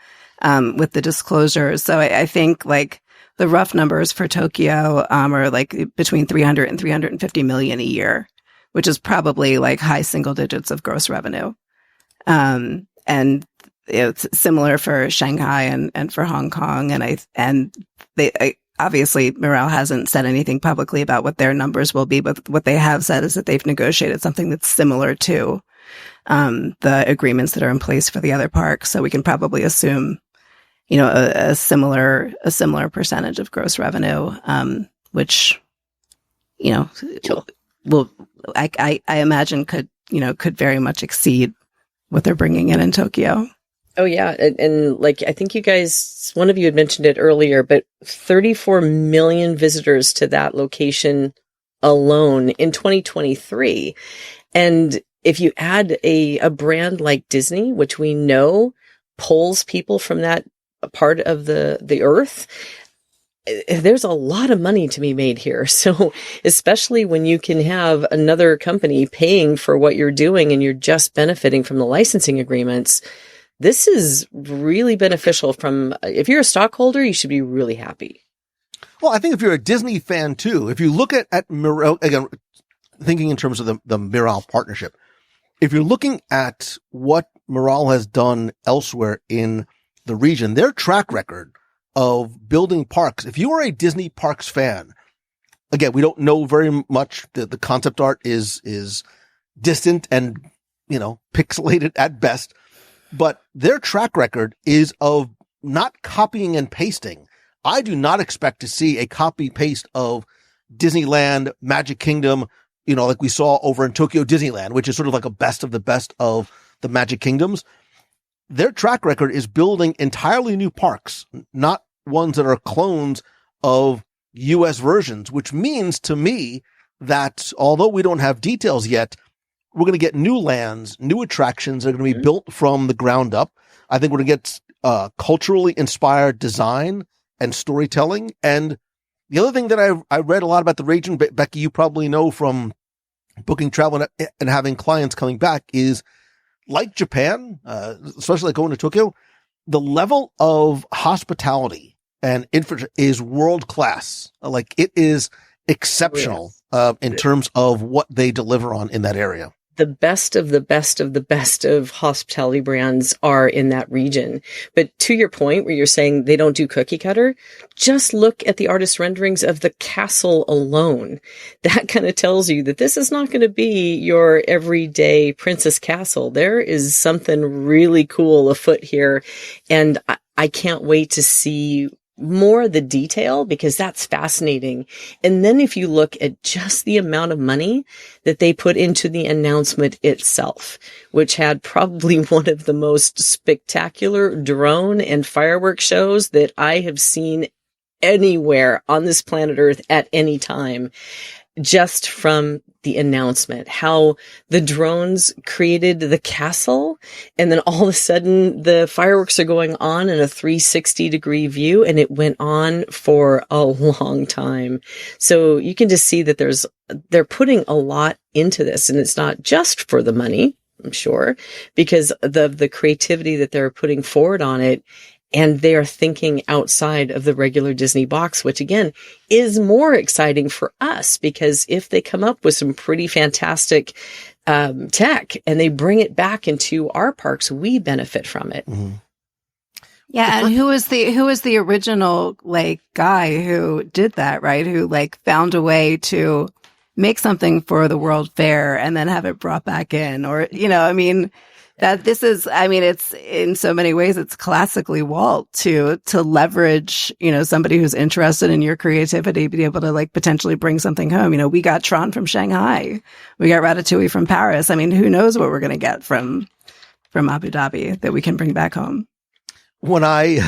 with the disclosures. So I think like the rough numbers for Tokyo are like between 300 and 350 million a year, which is probably like high single digits of gross revenue. And it's similar for Shanghai and for Hong Kong. And they obviously, Miral hasn't said anything publicly about what their numbers will be, but what they have said is that they've negotiated something that's similar to the agreements that are in place for the other parks. So we can probably assume, a similar percentage of gross revenue, which, will I imagine could very much exceed what they're bringing in Tokyo. Oh, yeah. And like, I think you guys, one of you had mentioned it earlier, but 34 million visitors to that location alone in 2023. And if you add a brand like Disney, which we know pulls people from that part of the earth, there's a lot of money to be made here. So especially when you can have another company paying for what you're doing and you're just benefiting from the licensing agreements, this is really beneficial. If you're a stockholder, you should be really happy. Well, I think if you're a Disney fan too, if you look at Miral, again, thinking in terms of the Miral partnership, if you're looking at what Miral has done elsewhere in the region, their track record of building parks, if you are a Disney Parks fan, again, we don't know very much. The concept art is distant and, pixelated at best. But their track record is of not copying and pasting. I do not expect to see a copy paste of Disneyland, Magic Kingdom, like we saw over in Tokyo Disneyland, which is sort of like a best of the best of the Magic Kingdoms. Their track record is building entirely new parks, not ones that are clones of US versions, which means to me that although we don't have details yet, we're going to get new lands, new attractions that are going to be built from the ground up. I think we're going to get culturally inspired design and storytelling. And the other thing that I read a lot about the region, Becky, you probably know from booking travel and having clients coming back, is like Japan, especially like going to Tokyo, the level of hospitality and infrastructure is world class. Like it is exceptional in terms of what they deliver on in that area. The best of the best of the best of hospitality brands are in that region. But to your point where you're saying they don't do cookie cutter, just look at the artist renderings of the castle alone. That kind of tells you that this is not going to be your everyday princess castle. There is something really cool afoot here. And I can't wait to see more of the detail, because that's fascinating. And then if you look at just the amount of money that they put into the announcement itself, which had probably one of the most spectacular drone and fireworks shows that I have seen anywhere on this planet Earth at any time, just from the announcement, how the drones created the castle, and then all of a sudden the fireworks are going on in a 360-degree view, and it went on for a long time. So you can just see that they're putting a lot into this, and it's not just for the money, I'm sure, because of the creativity that they're putting forward on it. And they are thinking outside of the regular Disney box, which again is more exciting for us, because if they come up with some pretty fantastic tech and they bring it back into our parks, we benefit from it. Mm-hmm. Yeah, and who was the original guy who did that, right? Who found a way to make something for the World Fair and then have it brought back in, or it's in so many ways, it's classically Walt to leverage, somebody who's interested in your creativity, be able to potentially bring something home. We got Tron from Shanghai. We got Ratatouille from Paris. Who knows what we're going to get from Abu Dhabi that we can bring back home. When and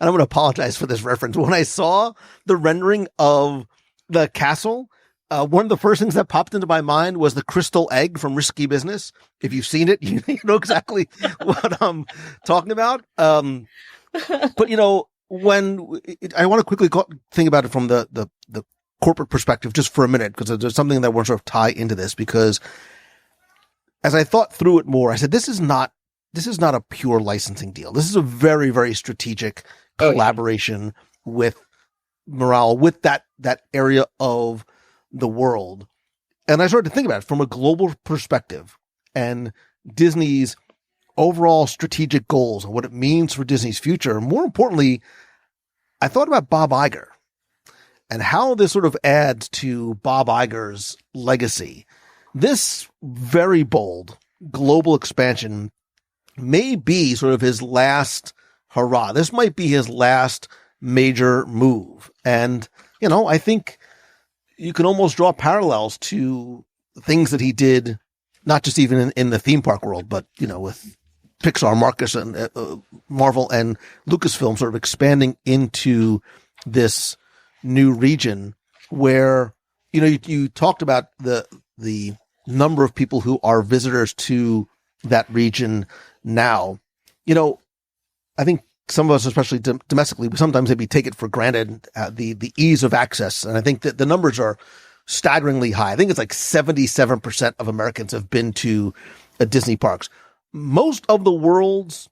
I'm going to apologize for this reference. When I saw the rendering of the castle, one of the first things that popped into my mind was the crystal egg from Risky Business. If you've seen it, you know exactly what I'm talking about. But when I want to quickly think about it from the corporate perspective just for a minute, because there's something that I want to sort of tie into this, because as I thought through it more, I said, this is not a pure licensing deal. This is a very, very strategic collaboration with Morale, with that area of the world. And I started to think about it from a global perspective and Disney's overall strategic goals and what it means for Disney's future. More importantly, I thought about Bob Iger and how this sort of adds to Bob Iger's legacy. This very bold global expansion may be sort of his last hurrah. This might be his last major move. And, I think you can almost draw parallels to things that he did, not just even in the theme park world, but, with Pixar, Marvel and Lucasfilm sort of expanding into this new region where, you talked about the number of people who are visitors to that region now. I think some of us, especially domestically, sometimes maybe take it for granted, the ease of access. And I think that the numbers are staggeringly high. I think it's 77% of Americans have been to Disney parks. Most of the world's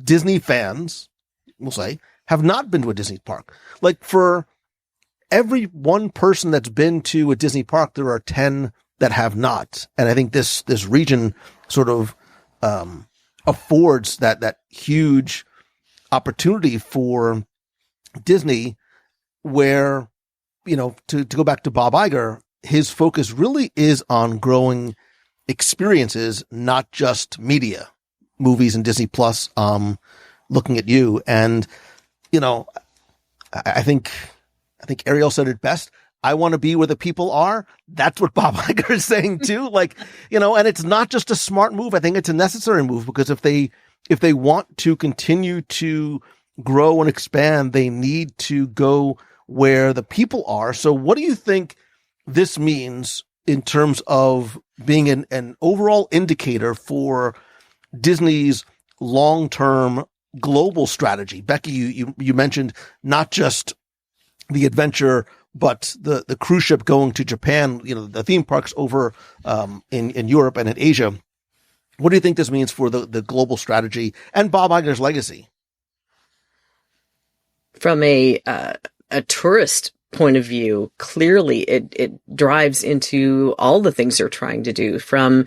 Disney fans, we'll say, have not been to a Disney park. For every one person that's been to a Disney park, there are 10 that have not. And I think this region sort of affords that huge opportunity for Disney where, to go back to Bob Iger, his focus really is on growing experiences, not just media, movies and Disney Plus, looking at you. And, I think Ariel said it best. I want to be where the people are. That's what Bob Iger is saying too. And it's not just a smart move. I think it's a necessary move, because if they want to continue to grow and expand, they need to go where the people are. So what do you think this means in terms of being an overall indicator for Disney's long-term global strategy. Becky, you mentioned not just the adventure, but the cruise ship going to Japan, the theme parks over in Europe and in Asia. What do you think this means for the global strategy and Bob Iger's legacy? From a tourist point of view, clearly it drives into all the things they're trying to do, from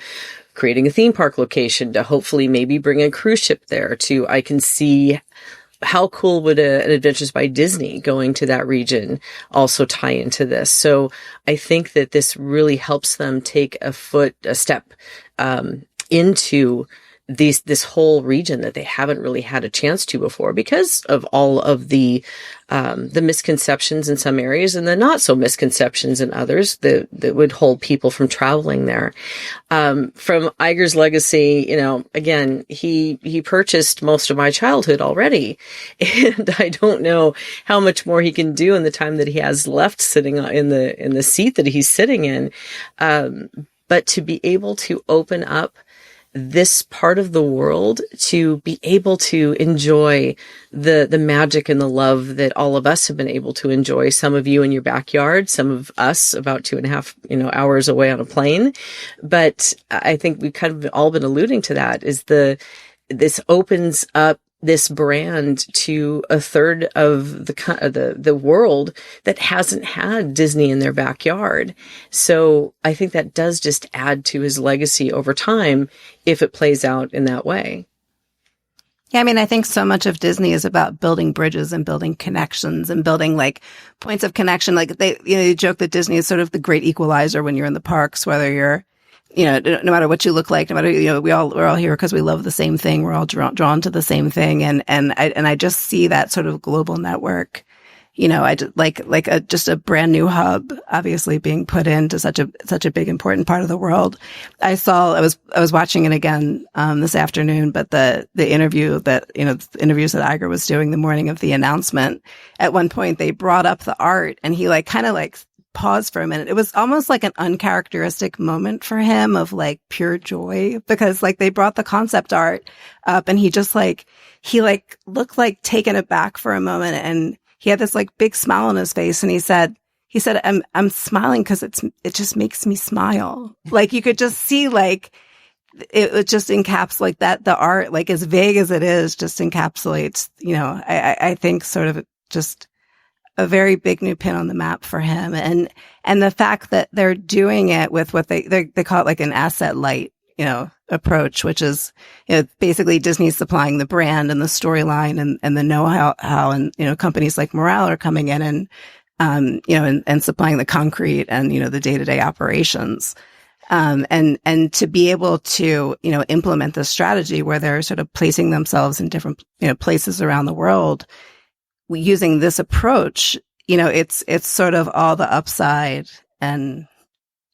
creating a theme park location to hopefully maybe bring a cruise ship there, to I can see how cool would an Adventures by Disney going to that region also tie into this. So I think that this really helps them take a step into this whole region that they haven't really had a chance to before, because of all of the misconceptions in some areas and the not so misconceptions in others that would hold people from traveling there. From Iger's legacy, again, he purchased most of my childhood already, and I don't know how much more he can do in the time that he has left sitting in the seat that he's sitting in. But to be able to open up this part of the world, to be able to enjoy the magic and the love that all of us have been able to enjoy. Some of you in your backyard, some of us about 2.5 hours away on a plane. But I think we've kind of all been alluding to that, is this opens up this brand to a third of the world that hasn't had Disney in their backyard. So I think that does just add to his legacy over time if it plays out in that way. Yeah, I think so much of Disney is about building bridges and building connections and building points of connection. They joke that Disney is sort of the great equalizer when you're in the parks, whether you're no matter what you look like, no matter, we're all here because we love the same thing. We're all drawn to the same thing. And I just see that sort of global network, I just just a brand new hub, obviously being put into such a big, important part of the world. I was watching it again, this afternoon, but the interviews that Iger was doing the morning of the announcement, at one point they brought up the art and he paused for a minute. It was almost like an uncharacteristic moment for him of pure joy, because they brought the concept art up and he just looked taken aback for a moment, and he had this big smile on his face, and he said I'm smiling because it just makes me smile. You could just see it just encapsulates that the art, as vague as it is, just encapsulates, I think sort of just a very big new pin on the map for him. And the fact that they're doing it with what they call it an asset light, approach, which is, basically Disney supplying the brand and the storyline and the know-how, and, companies like Morale are coming in and supplying the concrete and, the day-to-day operations. And to be able to, implement this strategy where they're sort of placing themselves in different, places around the world, using this approach, it's sort of all the upside, and,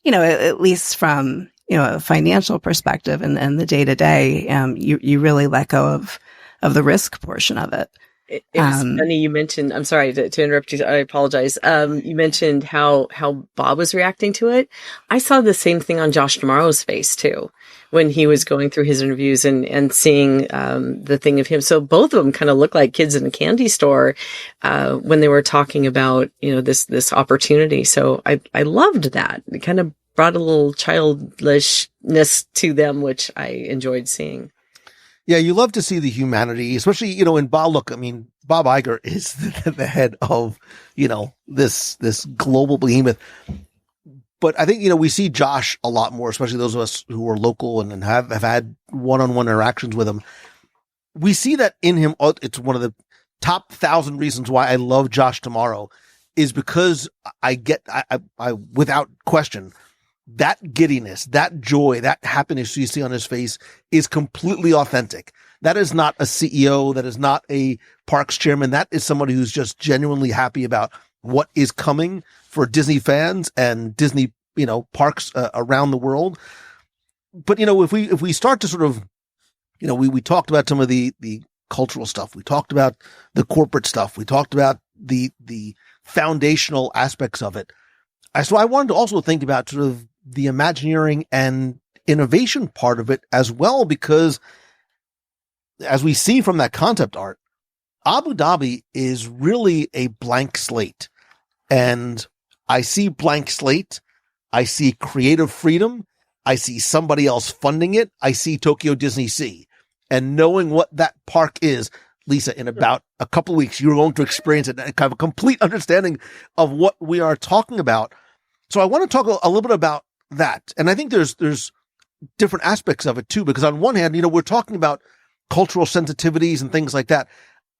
at least from, a financial perspective and the day to day, you really let go of the risk portion of it. It was funny you mentioned, I'm sorry to interrupt you, I apologize. You mentioned how Bob was reacting to it. I saw the same thing on Josh D'Amaro's face too, when he was going through his interviews and seeing the thing of him. So both of them kind of look like kids in a candy store when they were talking about, this opportunity. So I loved that. It kind of brought a little childishness to them, which I enjoyed seeing. Yeah, you love to see the humanity, especially, in Bob. Look, Bob Iger is the head of, this global behemoth. But I think, we see Josh a lot more, especially those of us who are local and have had one-on-one interactions with him. We see that in him. It's one of the top 1,000 reasons why I love Josh D'Amaro, is because I without question, that giddiness, that joy, that happiness you see on his face is completely authentic. That is not a CEO. That is not a parks chairman. That is somebody who's just genuinely happy about what is coming for Disney fans and Disney, parks around the world. But, if we start to sort of, we talked about some of the cultural stuff. We talked about the corporate stuff. We talked about the foundational aspects of it. So I wanted to also think about sort of the Imagineering and innovation part of it as well, because as we see from that concept art, Abu Dhabi is really a blank slate. And I see blank slate. I see creative freedom. I see somebody else funding it. I see Tokyo Disney Sea. And knowing what that park is, Lisa, in about a couple of weeks, you're going to experience it and have a complete understanding of what we are talking about. So I want to talk a little bit about that. And I think there's different aspects of it too, because on one hand, we're talking about cultural sensitivities and things like that.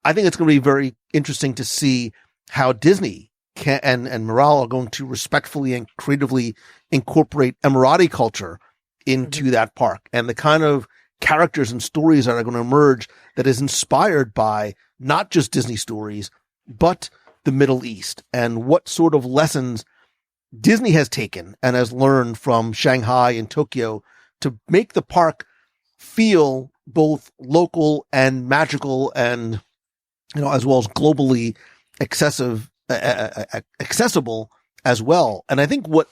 I think it's going to be very interesting to see how Disney and Miral are going to respectfully and creatively incorporate Emirati culture into that park, and the kind of characters and stories that are going to emerge that is inspired by not just Disney stories, but the Middle East, and what sort of lessons Disney has taken and has learned from Shanghai and Tokyo to make the park feel both local and magical and, as well as globally accessible as well. And I think when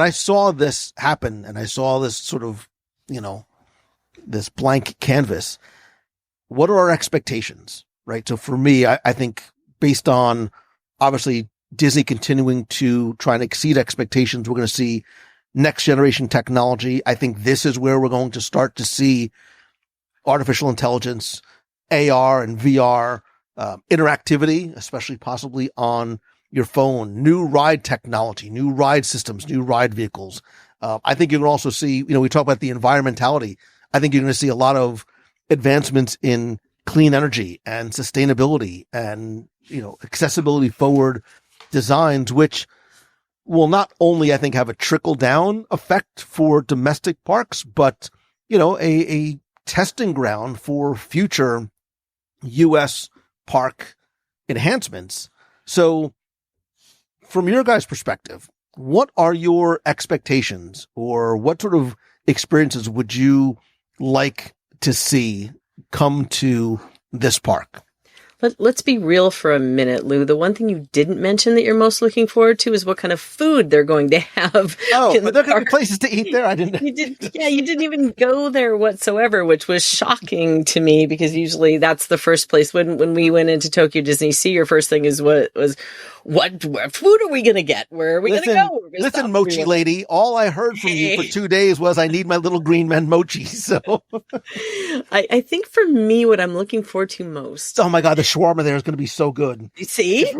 I saw this happen and I saw this sort of, this blank canvas, what are our expectations, right? So for me, I think based on obviously Disney continuing to try and exceed expectations, we're going to see next generation technology. I think this is where we're going to start to see artificial intelligence, AR and VR, interactivity, especially possibly on your phone, new ride technology, new ride systems, new ride vehicles. I think you're going to also see, we talk about the environmentality. I think you're going to see a lot of advancements in clean energy and sustainability and, accessibility forward designs, which will not only, I think, have a trickle down effect for domestic parks, but, a testing ground for future U.S. park enhancements. So from your guys' perspective, what are your expectations, or what sort of experiences would you like to see come to this park? Let's be real for a minute, Lou. The one thing you didn't mention that you're most looking forward to is what kind of food they're going to have. Oh, but there could be places to eat there. I didn't. You didn't even go there whatsoever, which was shocking to me, because usually that's the first place when we went into Tokyo Disney Sea. Your first thing is what food are we going to get? Where are we going to go? Listen, mochi lady, all I heard from you for 2 days was I need my little green man mochi. So I think for me, what I'm looking forward to most. Oh my God, the shawarma there is going to be so good. You see?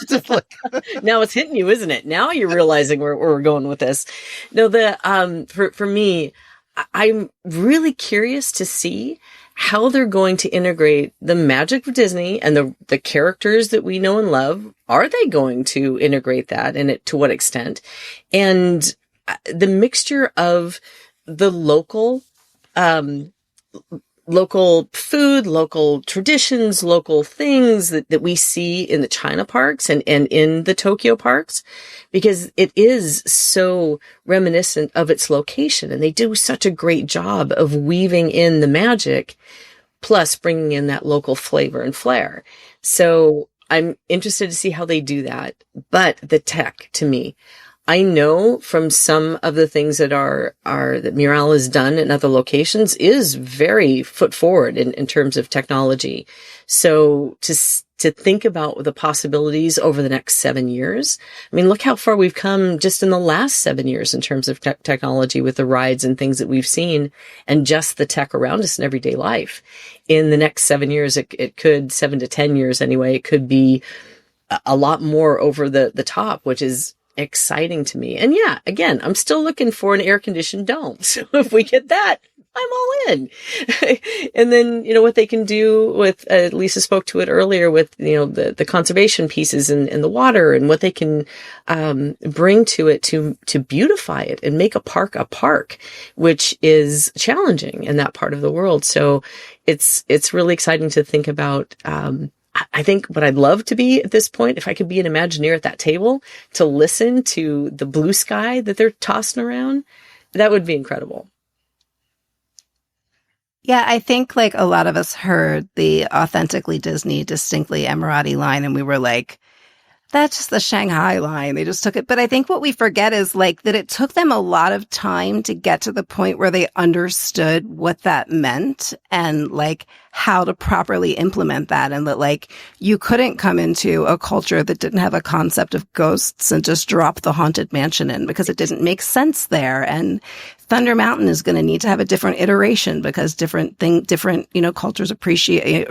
Just like now it's hitting you, isn't it? Now you're realizing where we're going with this. No, for me, I'm really curious to see how they're going to integrate the magic of Disney and the characters that we know and love. Are they going to integrate that, and to what extent? And the mixture of the local food, local traditions, local things that we see in the China parks and in the Tokyo parks, because it is so reminiscent of its location. And they do such a great job of weaving in the magic, plus bringing in that local flavor and flair. So I'm interested to see how they do that. But the tech, to me, I know from some of the things that that Miral has done in other locations is very foot forward in terms of technology. So to think about the possibilities over the next 7 years, I mean, look how far we've come just in the last 7 years in terms of technology with the rides and things that we've seen, and just the tech around us in everyday life. In the next 7 years, it could 7 to 10 years anyway, it could be a lot more over the top, which is exciting to me. And yeah, again, I'm still looking for an air-conditioned dome. So if we get that, I'm all in. And then, what they can do with, Lisa spoke to it earlier with, the conservation pieces and the water, and what they can, bring to it to beautify it and make a park, which is challenging in that part of the world. So it's really exciting to think about, I think what I'd love to be at this point, if I could be an Imagineer at that table to listen to the blue sky that they're tossing around, that would be incredible. Yeah, I think like a lot of us heard the authentically Disney, distinctly Emirati line, and we were like, That's just the Shanghai line. They just took it. But I think what we forget is like that it took them a lot of time to get to the point where they understood what that meant and like how to properly implement that. And that like you couldn't come into a culture that didn't have a concept of ghosts and just drop the haunted mansion in because it didn't make sense there. And Thunder Mountain is going to need to have a different iteration because different, cultures appreciate,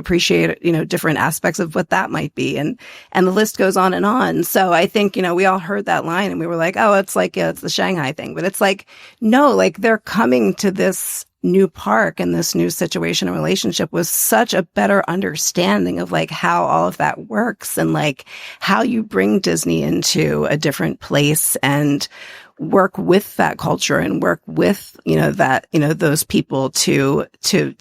different aspects of what that might be. And the list goes on and on. So I think, we all heard that line and we were like, oh, it's like, it's the Shanghai thing. But it's like, no, like they're coming to this new park and this new situation and relationship with such a better understanding of like how all of that works and like how you bring Disney into a different place and work with that culture and work with, those people to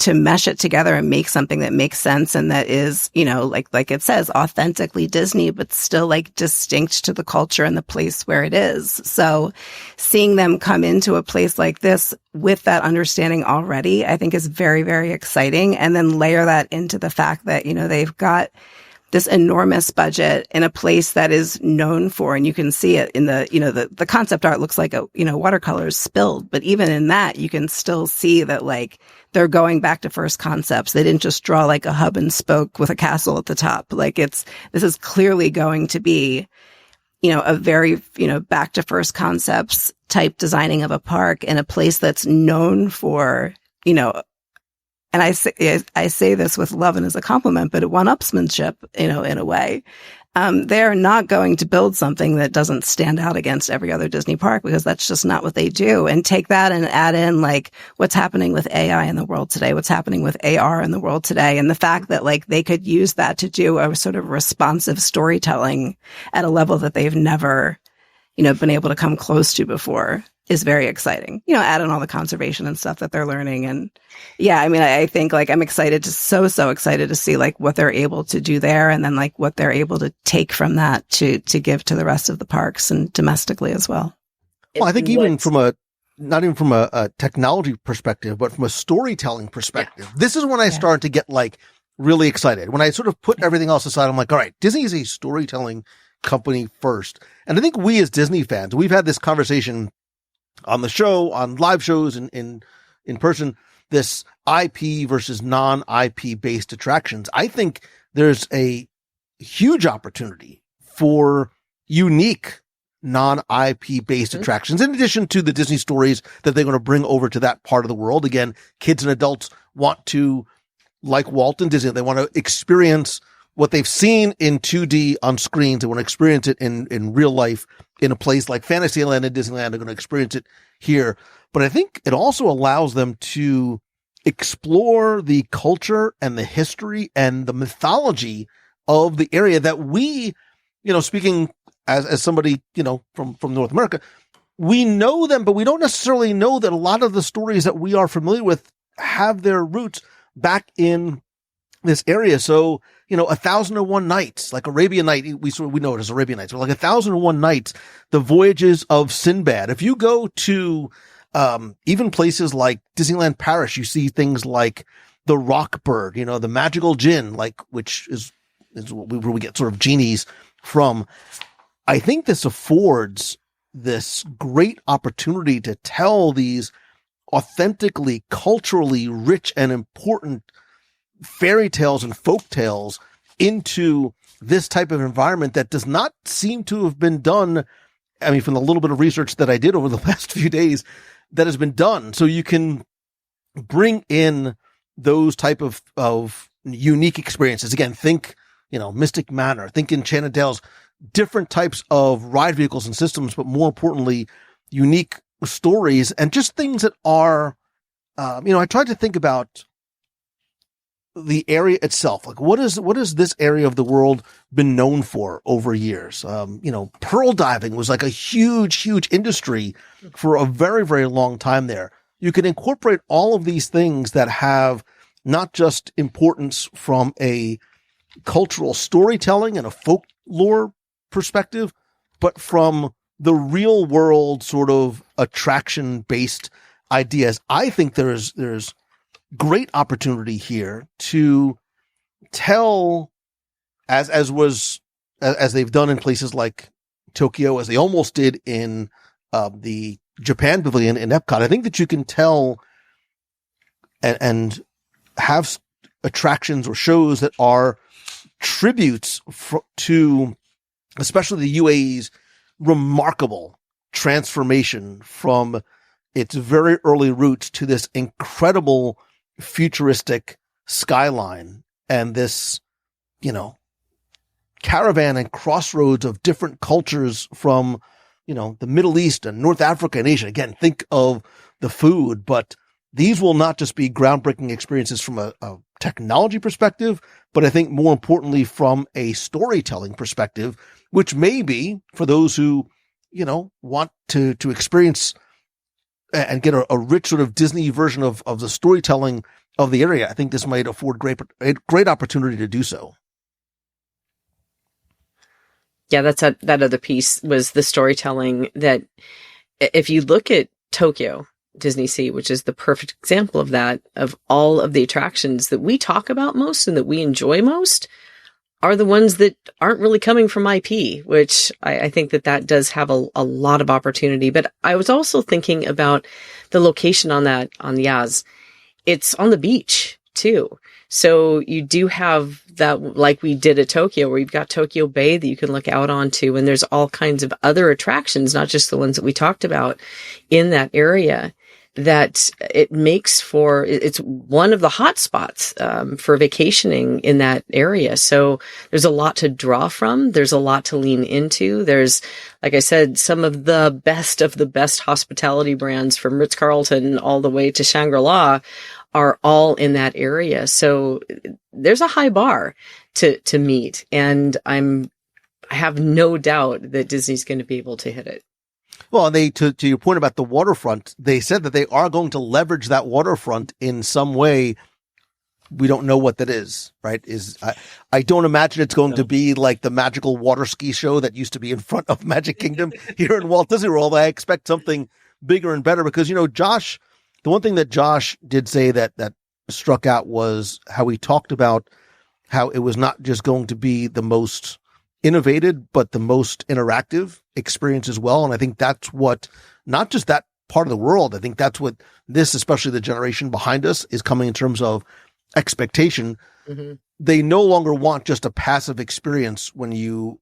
mesh it together and make something that makes sense and that is, like it says, authentically Disney, but still like distinct to the culture and the place where it is. So seeing them come into a place like this with that understanding already, I think is very, very exciting. And then layer that into the fact that, they've got this enormous budget in a place that is known for, and you can see it in the concept art looks like watercolors spilled, but even in that, you can still see that like they're going back to first concepts. They didn't just draw like a hub and spoke with a castle at the top. Like this is clearly going to be, a very, back to first concepts type designing of a park in a place that's known for, and I say this with love and as a compliment, but one-upsmanship, in a way. They're not going to build something that doesn't stand out against every other Disney park because that's just not what they do. And take that and add in like what's happening with AI in the world today, what's happening with AR in the world today. And the fact that like they could use that to do a sort of responsive storytelling at a level that they've never, been able to come close to before is very exciting, add in all the conservation and stuff that they're learning. And yeah, I mean, I think like I'm excited to so excited to see like what they're able to do there. And then like what they're able to take from that to give to the rest of the parks and domestically as well. Well, I think even not even from a technology perspective, but from a storytelling perspective, this is when I started to get like really excited. When I sort of put everything else aside, I'm like, all right, Disney is a storytelling company first. And I think we as Disney fans, we've had this conversation on the show, on live shows in person, this IP versus non-IP based attractions. I think there's a huge opportunity for unique non-IP based attractions, in addition to the Disney stories that they're going to bring over to that part of the world. Again, kids and adults want to, like Walt and Disney, they want to experience what they've seen in 2D on screens. They want to experience it in real life in a place like Fantasyland and Disneyland. They're going to experience it here. But I think it also allows them to explore the culture and the history and the mythology of the area that we, speaking as somebody, from North America, we know them, but we don't necessarily know that a lot of the stories that we are familiar with have their roots back in this area. So, 1001 Nights, like Arabian Night, we know it as Arabian Nights, but like 1001 Nights, the voyages of Sinbad. If you go to, even places like Disneyland Paris, you see things like the rock bird, the magical djinn, which is where we get sort of genies from. I think this affords this great opportunity to tell these authentically, culturally rich and important fairy tales and folk tales into this type of environment that does not seem to have been done. I mean, from the little bit of research that I did over the last few days that has been done. So you can bring in those type of unique experiences. Again, think, Mystic Manor, think Enchanted Tales, different types of ride vehicles and systems, but more importantly, unique stories and just things that are, I tried to think about the area itself. Like what is this area of the world been known for over years? Pearl diving was like a huge industry for a very, very long time there. You can incorporate all of these things that have not just importance from a cultural storytelling and a folklore perspective, but from the real world sort of attraction based ideas. I think there's great opportunity here to tell, as was as they've done in places like Tokyo, as they almost did in the Japan Pavilion in Epcot. I think that you can tell and have attractions or shows that are tributes to especially the UAE's remarkable transformation from its very early roots to this incredible futuristic skyline and this, caravan and crossroads of different cultures from, the Middle East and North Africa and Asia. Again, think of the food, but these will not just be groundbreaking experiences from a technology perspective, but I think more importantly from a storytelling perspective, which may be for those who, want to experience and get a rich sort of Disney version of the storytelling of the area. I think this might afford a great opportunity to do so. Yeah, that other piece was the storytelling. That if you look at Tokyo Disney Sea, which is the perfect example of that, of all of the attractions that we talk about most and that we enjoy most, are the ones that aren't really coming from IP, which I think that does have a lot of opportunity. But I was also thinking about the location on the Yaz. It's on the beach too. So you do have that, like we did at Tokyo, where you've got Tokyo Bay that you can look out onto, and there's all kinds of other attractions, not just the ones that we talked about in that area, that it makes for, it's one of the hot spots for vacationing in that area. So there's a lot to draw from. There's a lot to lean into. There's, like I said, some of the best hospitality brands from Ritz-Carlton all the way to Shangri-La are all in that area. So there's a high bar to meet. And I have no doubt that Disney's going to be able to hit it. Well, and they, to your point about the waterfront, they said that they are going to leverage that waterfront in some way. We don't know what that is, right? I don't imagine it's going to be like the magical water ski show that used to be in front of Magic Kingdom here in Walt Disney World. I expect something bigger and better because, Josh, the one thing that Josh did say that struck out was how he talked about how it was not just going to be the most innovated, but the most interactive experience as well. And I think that's what, not just that part of the world, I think that's what this, especially the generation behind us, is coming in terms of expectation. Mm-hmm. They no longer want just a passive experience when you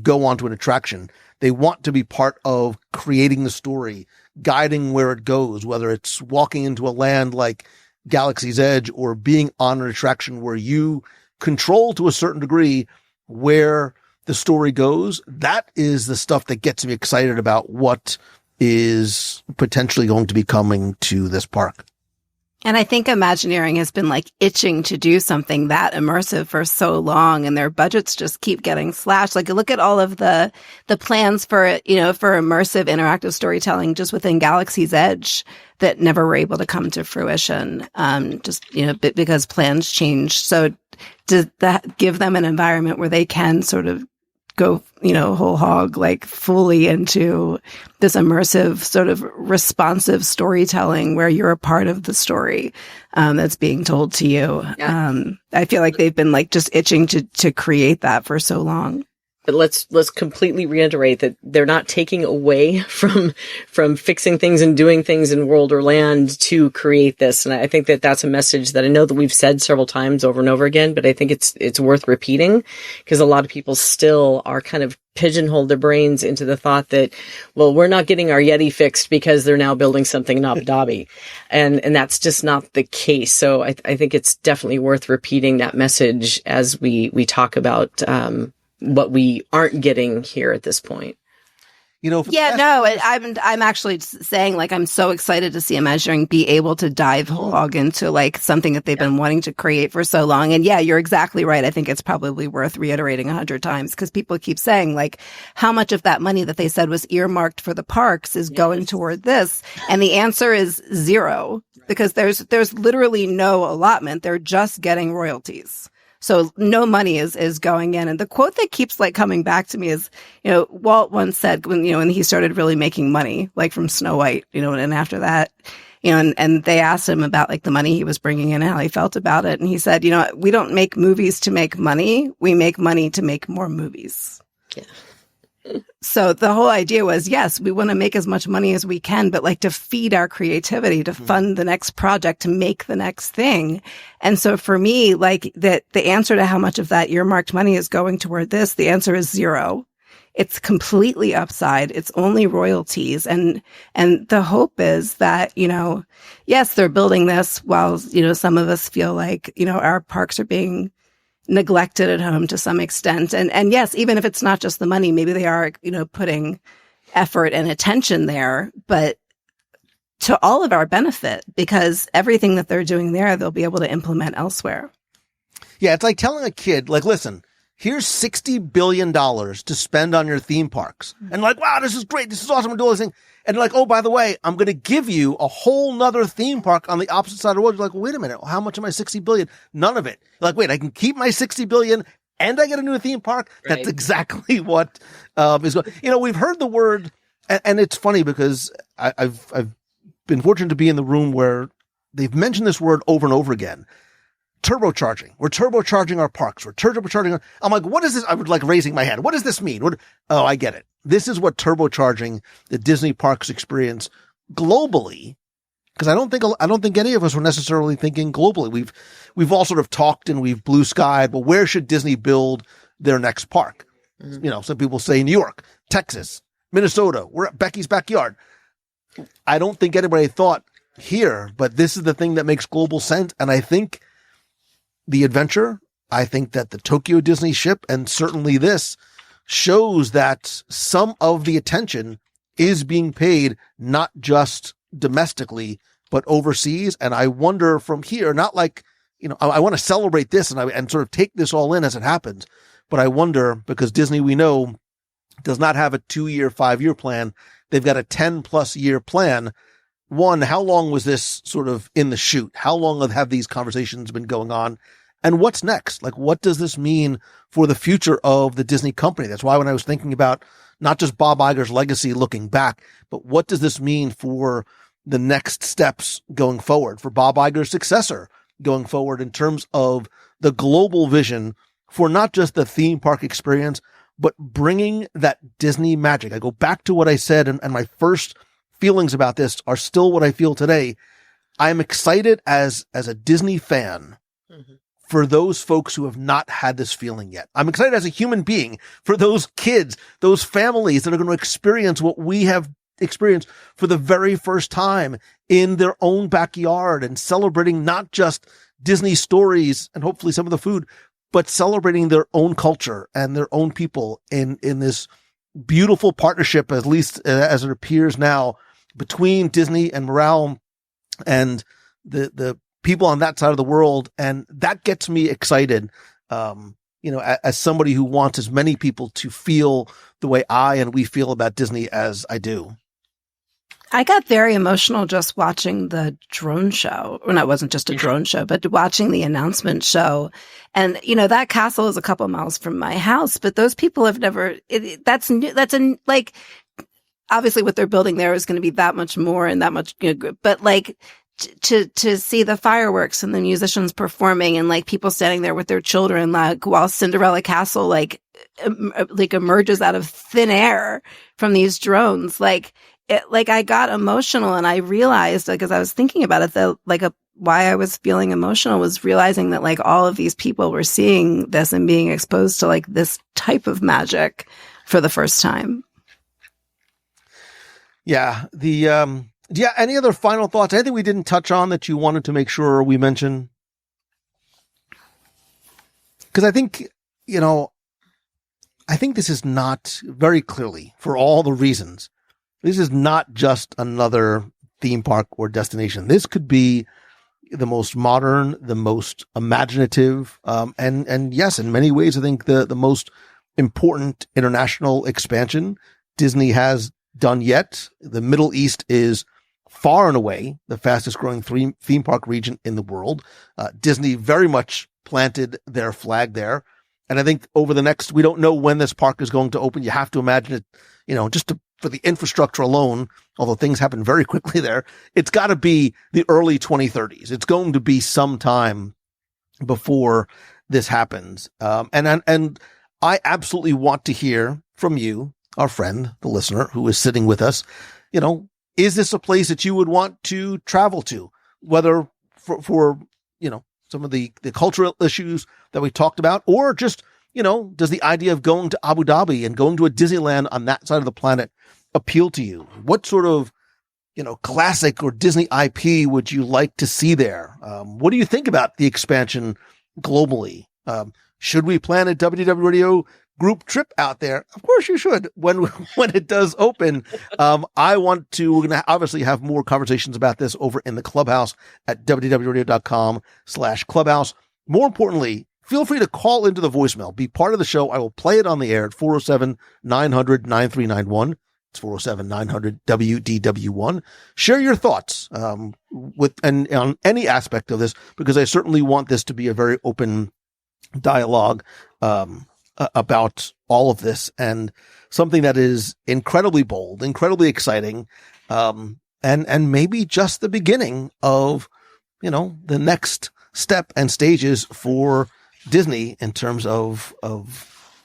go onto an attraction. They want to be part of creating the story, guiding where it goes, whether it's walking into a land like Galaxy's Edge or being on an attraction where you control to a certain degree where the story goes. That is the stuff that gets me excited about what is potentially going to be coming to this park. And I think Imagineering has been itching to do something that immersive for so long, and their budgets just keep getting slashed. Look at all of the plans for immersive interactive storytelling just within Galaxy's Edge that never were able to come to fruition. Because plans changed. So does that give them an environment where they can sort of go, whole hog, fully into this immersive sort of responsive storytelling where you're a part of the story that's being told to you. Yeah. I feel like they've been just itching to create that for so long. But let's completely reiterate that they're not taking away from fixing things and doing things in World or Land to create this. And I think that that's a message that I know that we've said several times over and over again, but I think it's worth repeating because a lot of people still are kind of pigeonholed their brains into the thought that, well, we're not getting our Yeti fixed because they're now building something in Abu Dhabi. And that's just not the case. So I think it's definitely worth repeating that message as we talk about, what we aren't getting here at this point. I'm actually saying I'm so excited to see Imagineering be able to dive hog into something that they've been wanting to create for so long. And yeah, you're exactly right. I think it's probably worth reiterating 100 times because people keep saying how much of that money that they said was earmarked for the parks is going toward this. And the answer is zero because there's literally no allotment. They're just getting royalties. So no money is going in. And the quote that keeps coming back to me is, Walt once said when he started really making money, from Snow White, and after that, and they asked him about like the money he was bringing in and how he felt about it. And he said, we don't make movies to make money. We make money to make more movies. Yeah. So the whole idea was, yes, we want to make as much money as we can, but like to feed our creativity, to fund the next project, to make the next thing. And so for me, like the answer to how much of that earmarked money is going toward this, the answer is zero. It's completely upside. It's only royalties. And the hope is that, yes, they're building this while, some of us feel like, our parks are being neglected at home to some extent. And yes, even if it's not just the money, maybe they are, putting effort and attention there, but to all of our benefit, because everything that they're doing there, they'll be able to implement elsewhere. Yeah, it's like telling a kid, like, listen, here's $60 billion to spend on your theme parks. And like, wow, this is great. This is awesome. I'm doing this thing. And like, oh, by the way, I'm going to give you a whole nother theme park on the opposite side of the world. You're like, well, wait a minute. How much of my $60 billion? None of it. You're like, wait, I can keep my $60 billion and I get a new theme park. Right. That's exactly what is going. We've heard the word, and it's funny because I've been fortunate to be in the room where they've mentioned this word over and over again. Turbocharging. We're turbocharging our parks. We're turbocharging. I'm like, what is this? I would like raising my hand. What does this mean? Oh, I get it. This is what turbocharging the Disney parks experience globally. Because I don't think any of us were necessarily thinking globally. We've all sort of talked and we've blue skied. Well, where should Disney build their next park? Mm-hmm. Some people say New York, Texas, Minnesota. We're at Becky's backyard. I don't think anybody thought here, but this is the thing that makes global sense. And I think the adventure, I think that the Tokyo Disney ship, and certainly this, shows that some of the attention is being paid not just domestically, but overseas. And I wonder from here, not like, I want to celebrate this and sort of take this all in as it happens. But I wonder, because Disney, we know, does not have a 2-year, 5-year plan. They've got a 10+ year plan. One, how long was this sort of in the chute? How long have these conversations been going on? And what's next? Like, what does this mean for the future of the Disney company? That's why when I was thinking about not just Bob Iger's legacy looking back, but what does this mean for the next steps going forward, for Bob Iger's successor going forward in terms of the global vision for not just the theme park experience, but bringing that Disney magic. I go back to what I said, and my first feelings about this are still what I feel today. I'm excited as a Disney fan for those folks who have not had this feeling yet. I'm excited as a human being for those kids, those families that are going to experience what we have experienced for the very first time in their own backyard and celebrating not just Disney stories and hopefully some of the food, but celebrating their own culture and their own people in this beautiful partnership, at least as it appears now, between Disney and Morale and the people on that side of the world. And that gets me excited, as somebody who wants as many people to feel the way I and we feel about Disney as I do. I got very emotional just watching the drone show. Well, no, it wasn't just a drone show, but watching the announcement show. And, that castle is a couple miles from my house, but those people have never, that's new. That's obviously what they're building there is going to be that much more and that much, but like to see the fireworks and the musicians performing and like people standing there with their children, like while Cinderella Castle, like emerges out of thin air from these drones, I got emotional and I realized, like, as I was thinking about it, why I was feeling emotional was realizing that like all of these people were seeing this and being exposed to like this type of magic for the first time. Yeah. Any other final thoughts? Anything we didn't touch on that you wanted to make sure we mention? Because I think, this is not very clearly, for all the reasons, this is not just another theme park or destination. This could be the most modern, the most imaginative, and yes, in many ways, I think the most important international expansion Disney has done yet. The Middle East is far and away the fastest growing theme park region in the world. Disney very much planted their flag there. And I think over the next, we don't know when this park is going to open. You have to imagine it, just for the infrastructure alone, although things happen very quickly there, it's got to be the early 2030s. It's going to be some time before this happens. And I absolutely want to hear from you, our friend, the listener who is sitting with us. Is this a place that you would want to travel to? Whether for some of the cultural issues that we talked about, or just, does the idea of going to Abu Dhabi and going to a Disneyland on that side of the planet appeal to you? What sort of, classic or Disney IP would you like to see there? What do you think about the expansion globally? Should we plan a WDW Radio group trip out there? Of course you should when it does open. We're going to obviously have more conversations about this over in the clubhouse at wdwradio.com/clubhouse. More importantly, feel free to call into the voicemail, be part of the show. I will play it on the air at 407-900-9391. It's 407-900-WDW1. Share your thoughts, on any aspect of this, because I certainly want this to be a very open dialogue, about all of this, and something that is incredibly bold, incredibly exciting, and maybe just the beginning of, the next step and stages for Disney in terms of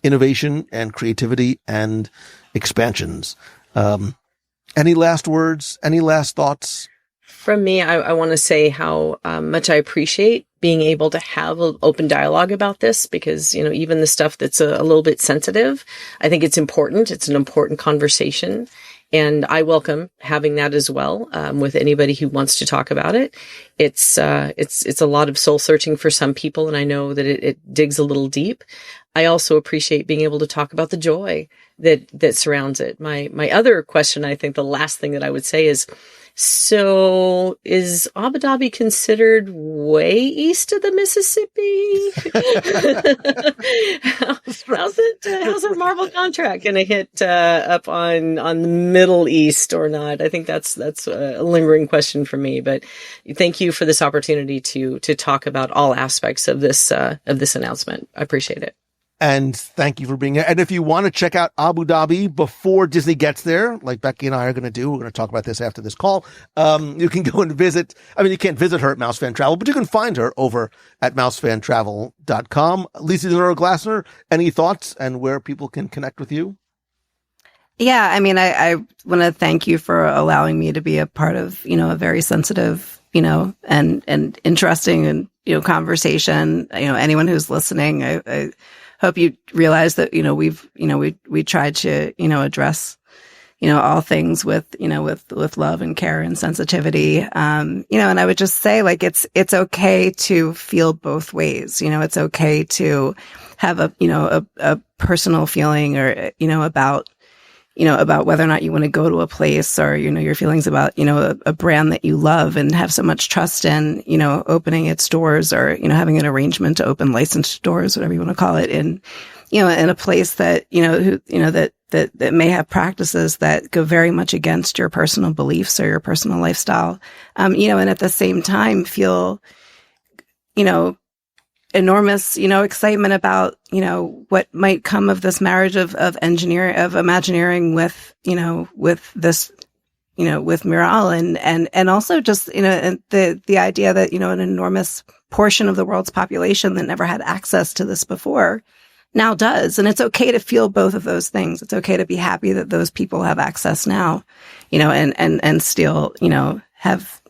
innovation and creativity and expansions. Any last words? Any last thoughts? From me, I want to say how much I appreciate being able to have an open dialogue about this, because, even the stuff that's a little bit sensitive, I think it's important. It's an important conversation. And I welcome having that as well, with anybody who wants to talk about it. It's a lot of soul searching for some people, and I know that it digs a little deep. I also appreciate being able to talk about the joy that surrounds it. My other question, I think the last thing that I would say is, so is Abu Dhabi considered way east of the Mississippi? How's a Marvel contract going to hit up on the Middle East or not? I think that's a lingering question for me. But thank you for this opportunity to talk about all aspects of this announcement. I appreciate it. And thank you for being here. And if you want to check out Abu Dhabi before Disney gets there, like Becky and I are going to do, we're going to talk about this after this call. You can go and visit. I mean, you can't visit her at Mouse Fan Travel, but you can find her over at mousefantravel.com. Lisa Glassner, any thoughts and where people can connect with you? Yeah, I mean, I want to thank you for allowing me to be a part of, a very sensitive, and interesting and, conversation. Anyone who's listening, I hope you realize that, we tried to, address, all things with love and care and sensitivity. And I would just say, like, it's okay to feel both ways. It's okay to have a personal feeling or, about whether or not you want to go to a place, or, your feelings about, a brand that you love and have so much trust in, opening its doors, or, having an arrangement to open licensed doors, whatever you want to call it, in a place that, that may have practices that go very much against your personal beliefs or your personal lifestyle. And at the same time feel, enormous, excitement about, what might come of this marriage of Imagineering with, with this, with Mural, and also just, the idea that, an enormous portion of the world's population that never had access to this before now does. And it's okay to feel both of those things. It's okay to be happy that those people have access now, and still, have,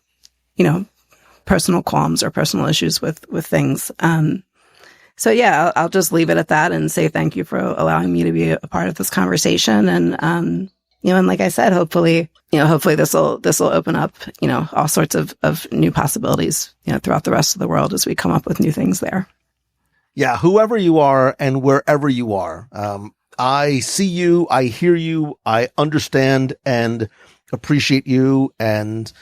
personal qualms or personal issues with things. So yeah, I'll just leave it at that and say thank you for allowing me to be a part of this conversation. And, and like I said, hopefully this will open up, all sorts of new possibilities, throughout the rest of the world as we come up with new things there. Yeah. Whoever you are and wherever you are, I see you, I hear you, I understand and appreciate you, and,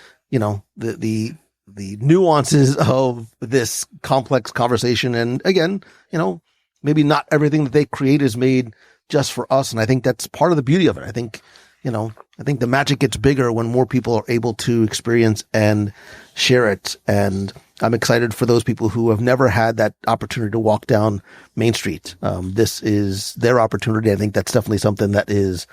the nuances of this complex conversation. And again, maybe not everything that they create is made just for us. And I think that's part of the beauty of it. I think the magic gets bigger when more people are able to experience and share it. And I'm excited for those people who have never had that opportunity to walk down Main Street. This is their opportunity. I think that's definitely something that is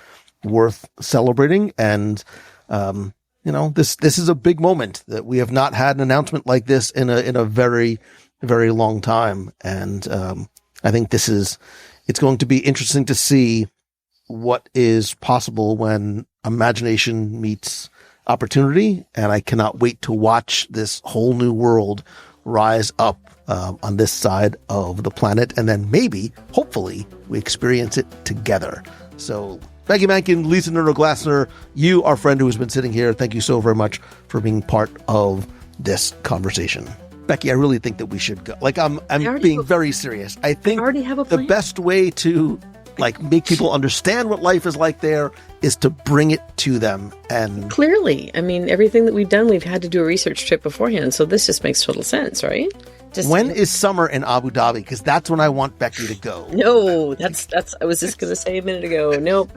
worth celebrating. And, this is a big moment that we have not had an announcement like this in a very, very long time. And, I think it's going to be interesting to see what is possible when imagination meets opportunity. And I cannot wait to watch this whole new world rise up on this side of the planet. And then maybe, hopefully, we experience it together. So Becky Mankin, Lisa Nerdo-Glassner, you, our friend who has been sitting here, thank you so very much for being part of this conversation. Becky, I really think that we should go. Like, I'm being very serious. I think the best way to make people understand what life is like there is to bring it to them. And clearly, I mean, everything that we've done, we've had to do a research trip beforehand. So this just makes total sense, right? When is summer in Abu Dhabi? Because that's when I want Becky to go. No, that's. I was just going to say a minute ago. No,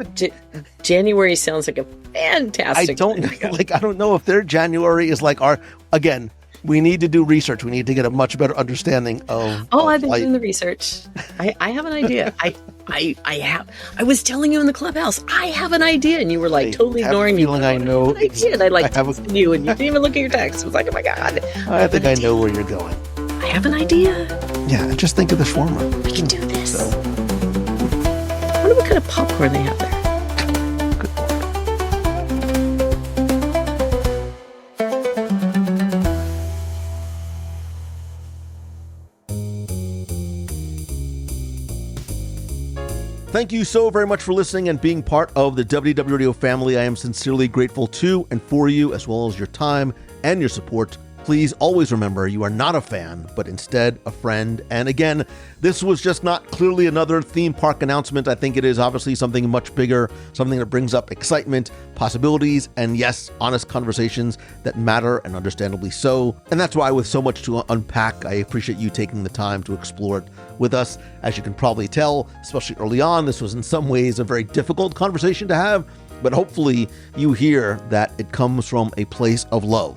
January sounds like a fantastic. I don't know if their January is like our. Again, we need to do research. We need to get a much better understanding of. I've been doing the research. I have an idea. I was telling you in the clubhouse. I have an idea, and you were totally ignoring me. I know. I did. I texted you, and you didn't even look at your text. I was like, oh my god. I think I know where you're going. I have an idea. Yeah, just think of the shawarma. We can do this. I wonder what kind of popcorn they have there. Thank you so very much for listening and being part of the WDW Radio family. I am sincerely grateful to and for you, as well as your time and your support. Please always remember you are not a fan, but instead a friend. And again, this was just not clearly another theme park announcement. I think it is obviously something much bigger, something that brings up excitement, possibilities, and yes, honest conversations that matter, and understandably so. And that's why, with so much to unpack, I appreciate you taking the time to explore it with us. As you can probably tell, especially early on, this was in some ways a very difficult conversation to have, but hopefully you hear that it comes from a place of love.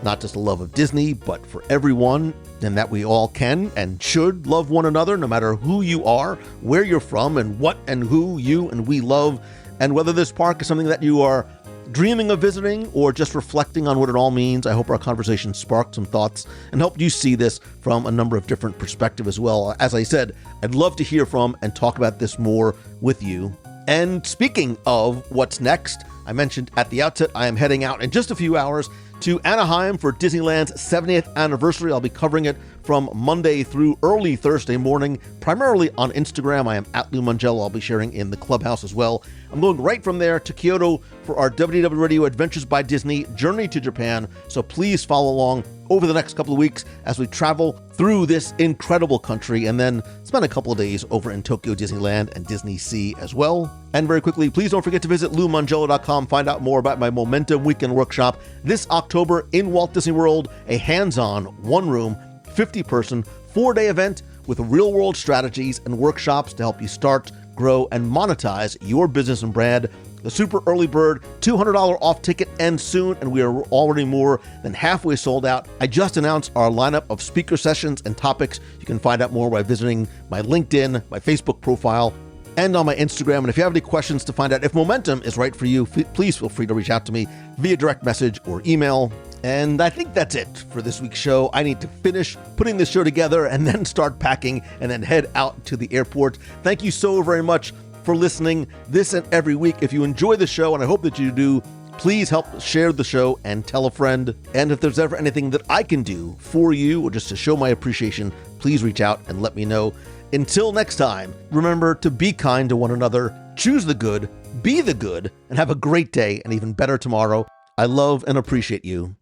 Not just a love of Disney, but for everyone, and that we all can and should love one another, no matter who you are, where you're from, and what and who you and we love. And whether this park is something that you are dreaming of visiting or just reflecting on what it all means, I hope our conversation sparked some thoughts and helped you see this from a number of different perspectives as well. As I said, I'd love to hear from and talk about this more with you. And speaking of what's next, I mentioned at the outset, I am heading out in just a few hours to Anaheim for Disneyland's 70th anniversary. I'll be covering it from Monday through early Thursday morning, primarily on Instagram. I am at Lou Mangello. I'll be sharing in the clubhouse as well. I'm going right from there to Kyoto for our WDW Radio Adventures by Disney Journey to Japan. So please follow along over the next couple of weeks as we travel through this incredible country, and then spend a couple of days over in Tokyo Disneyland and Disney Sea as well. And very quickly, please don't forget to visit LouMangello.com. Find out more about my Momentum Weekend Workshop this October in Walt Disney World, a hands-on, one-room, 50-person, 4-day event with real-world strategies and workshops to help you start, grow, and monetize your business and brand. The super early bird $200 off ticket ends soon, and we are already more than halfway sold out. I just announced our lineup of speaker sessions and topics. You can find out more by visiting my LinkedIn, my Facebook profile, and on my Instagram. And if you have any questions to find out if Momentum is right for you, please feel free to reach out to me via direct message or email. And I think that's it for this week's show. I need to finish putting this show together and then start packing and then head out to the airport. Thank you so very much for listening this and every week. If you enjoy the show, and I hope that you do, please help share the show and tell a friend. And if there's ever anything that I can do for you or just to show my appreciation, please reach out and let me know. Until next time, remember to be kind to one another, choose the good, be the good, and have a great day and even better tomorrow. I love and appreciate you.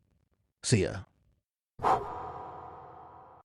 See ya.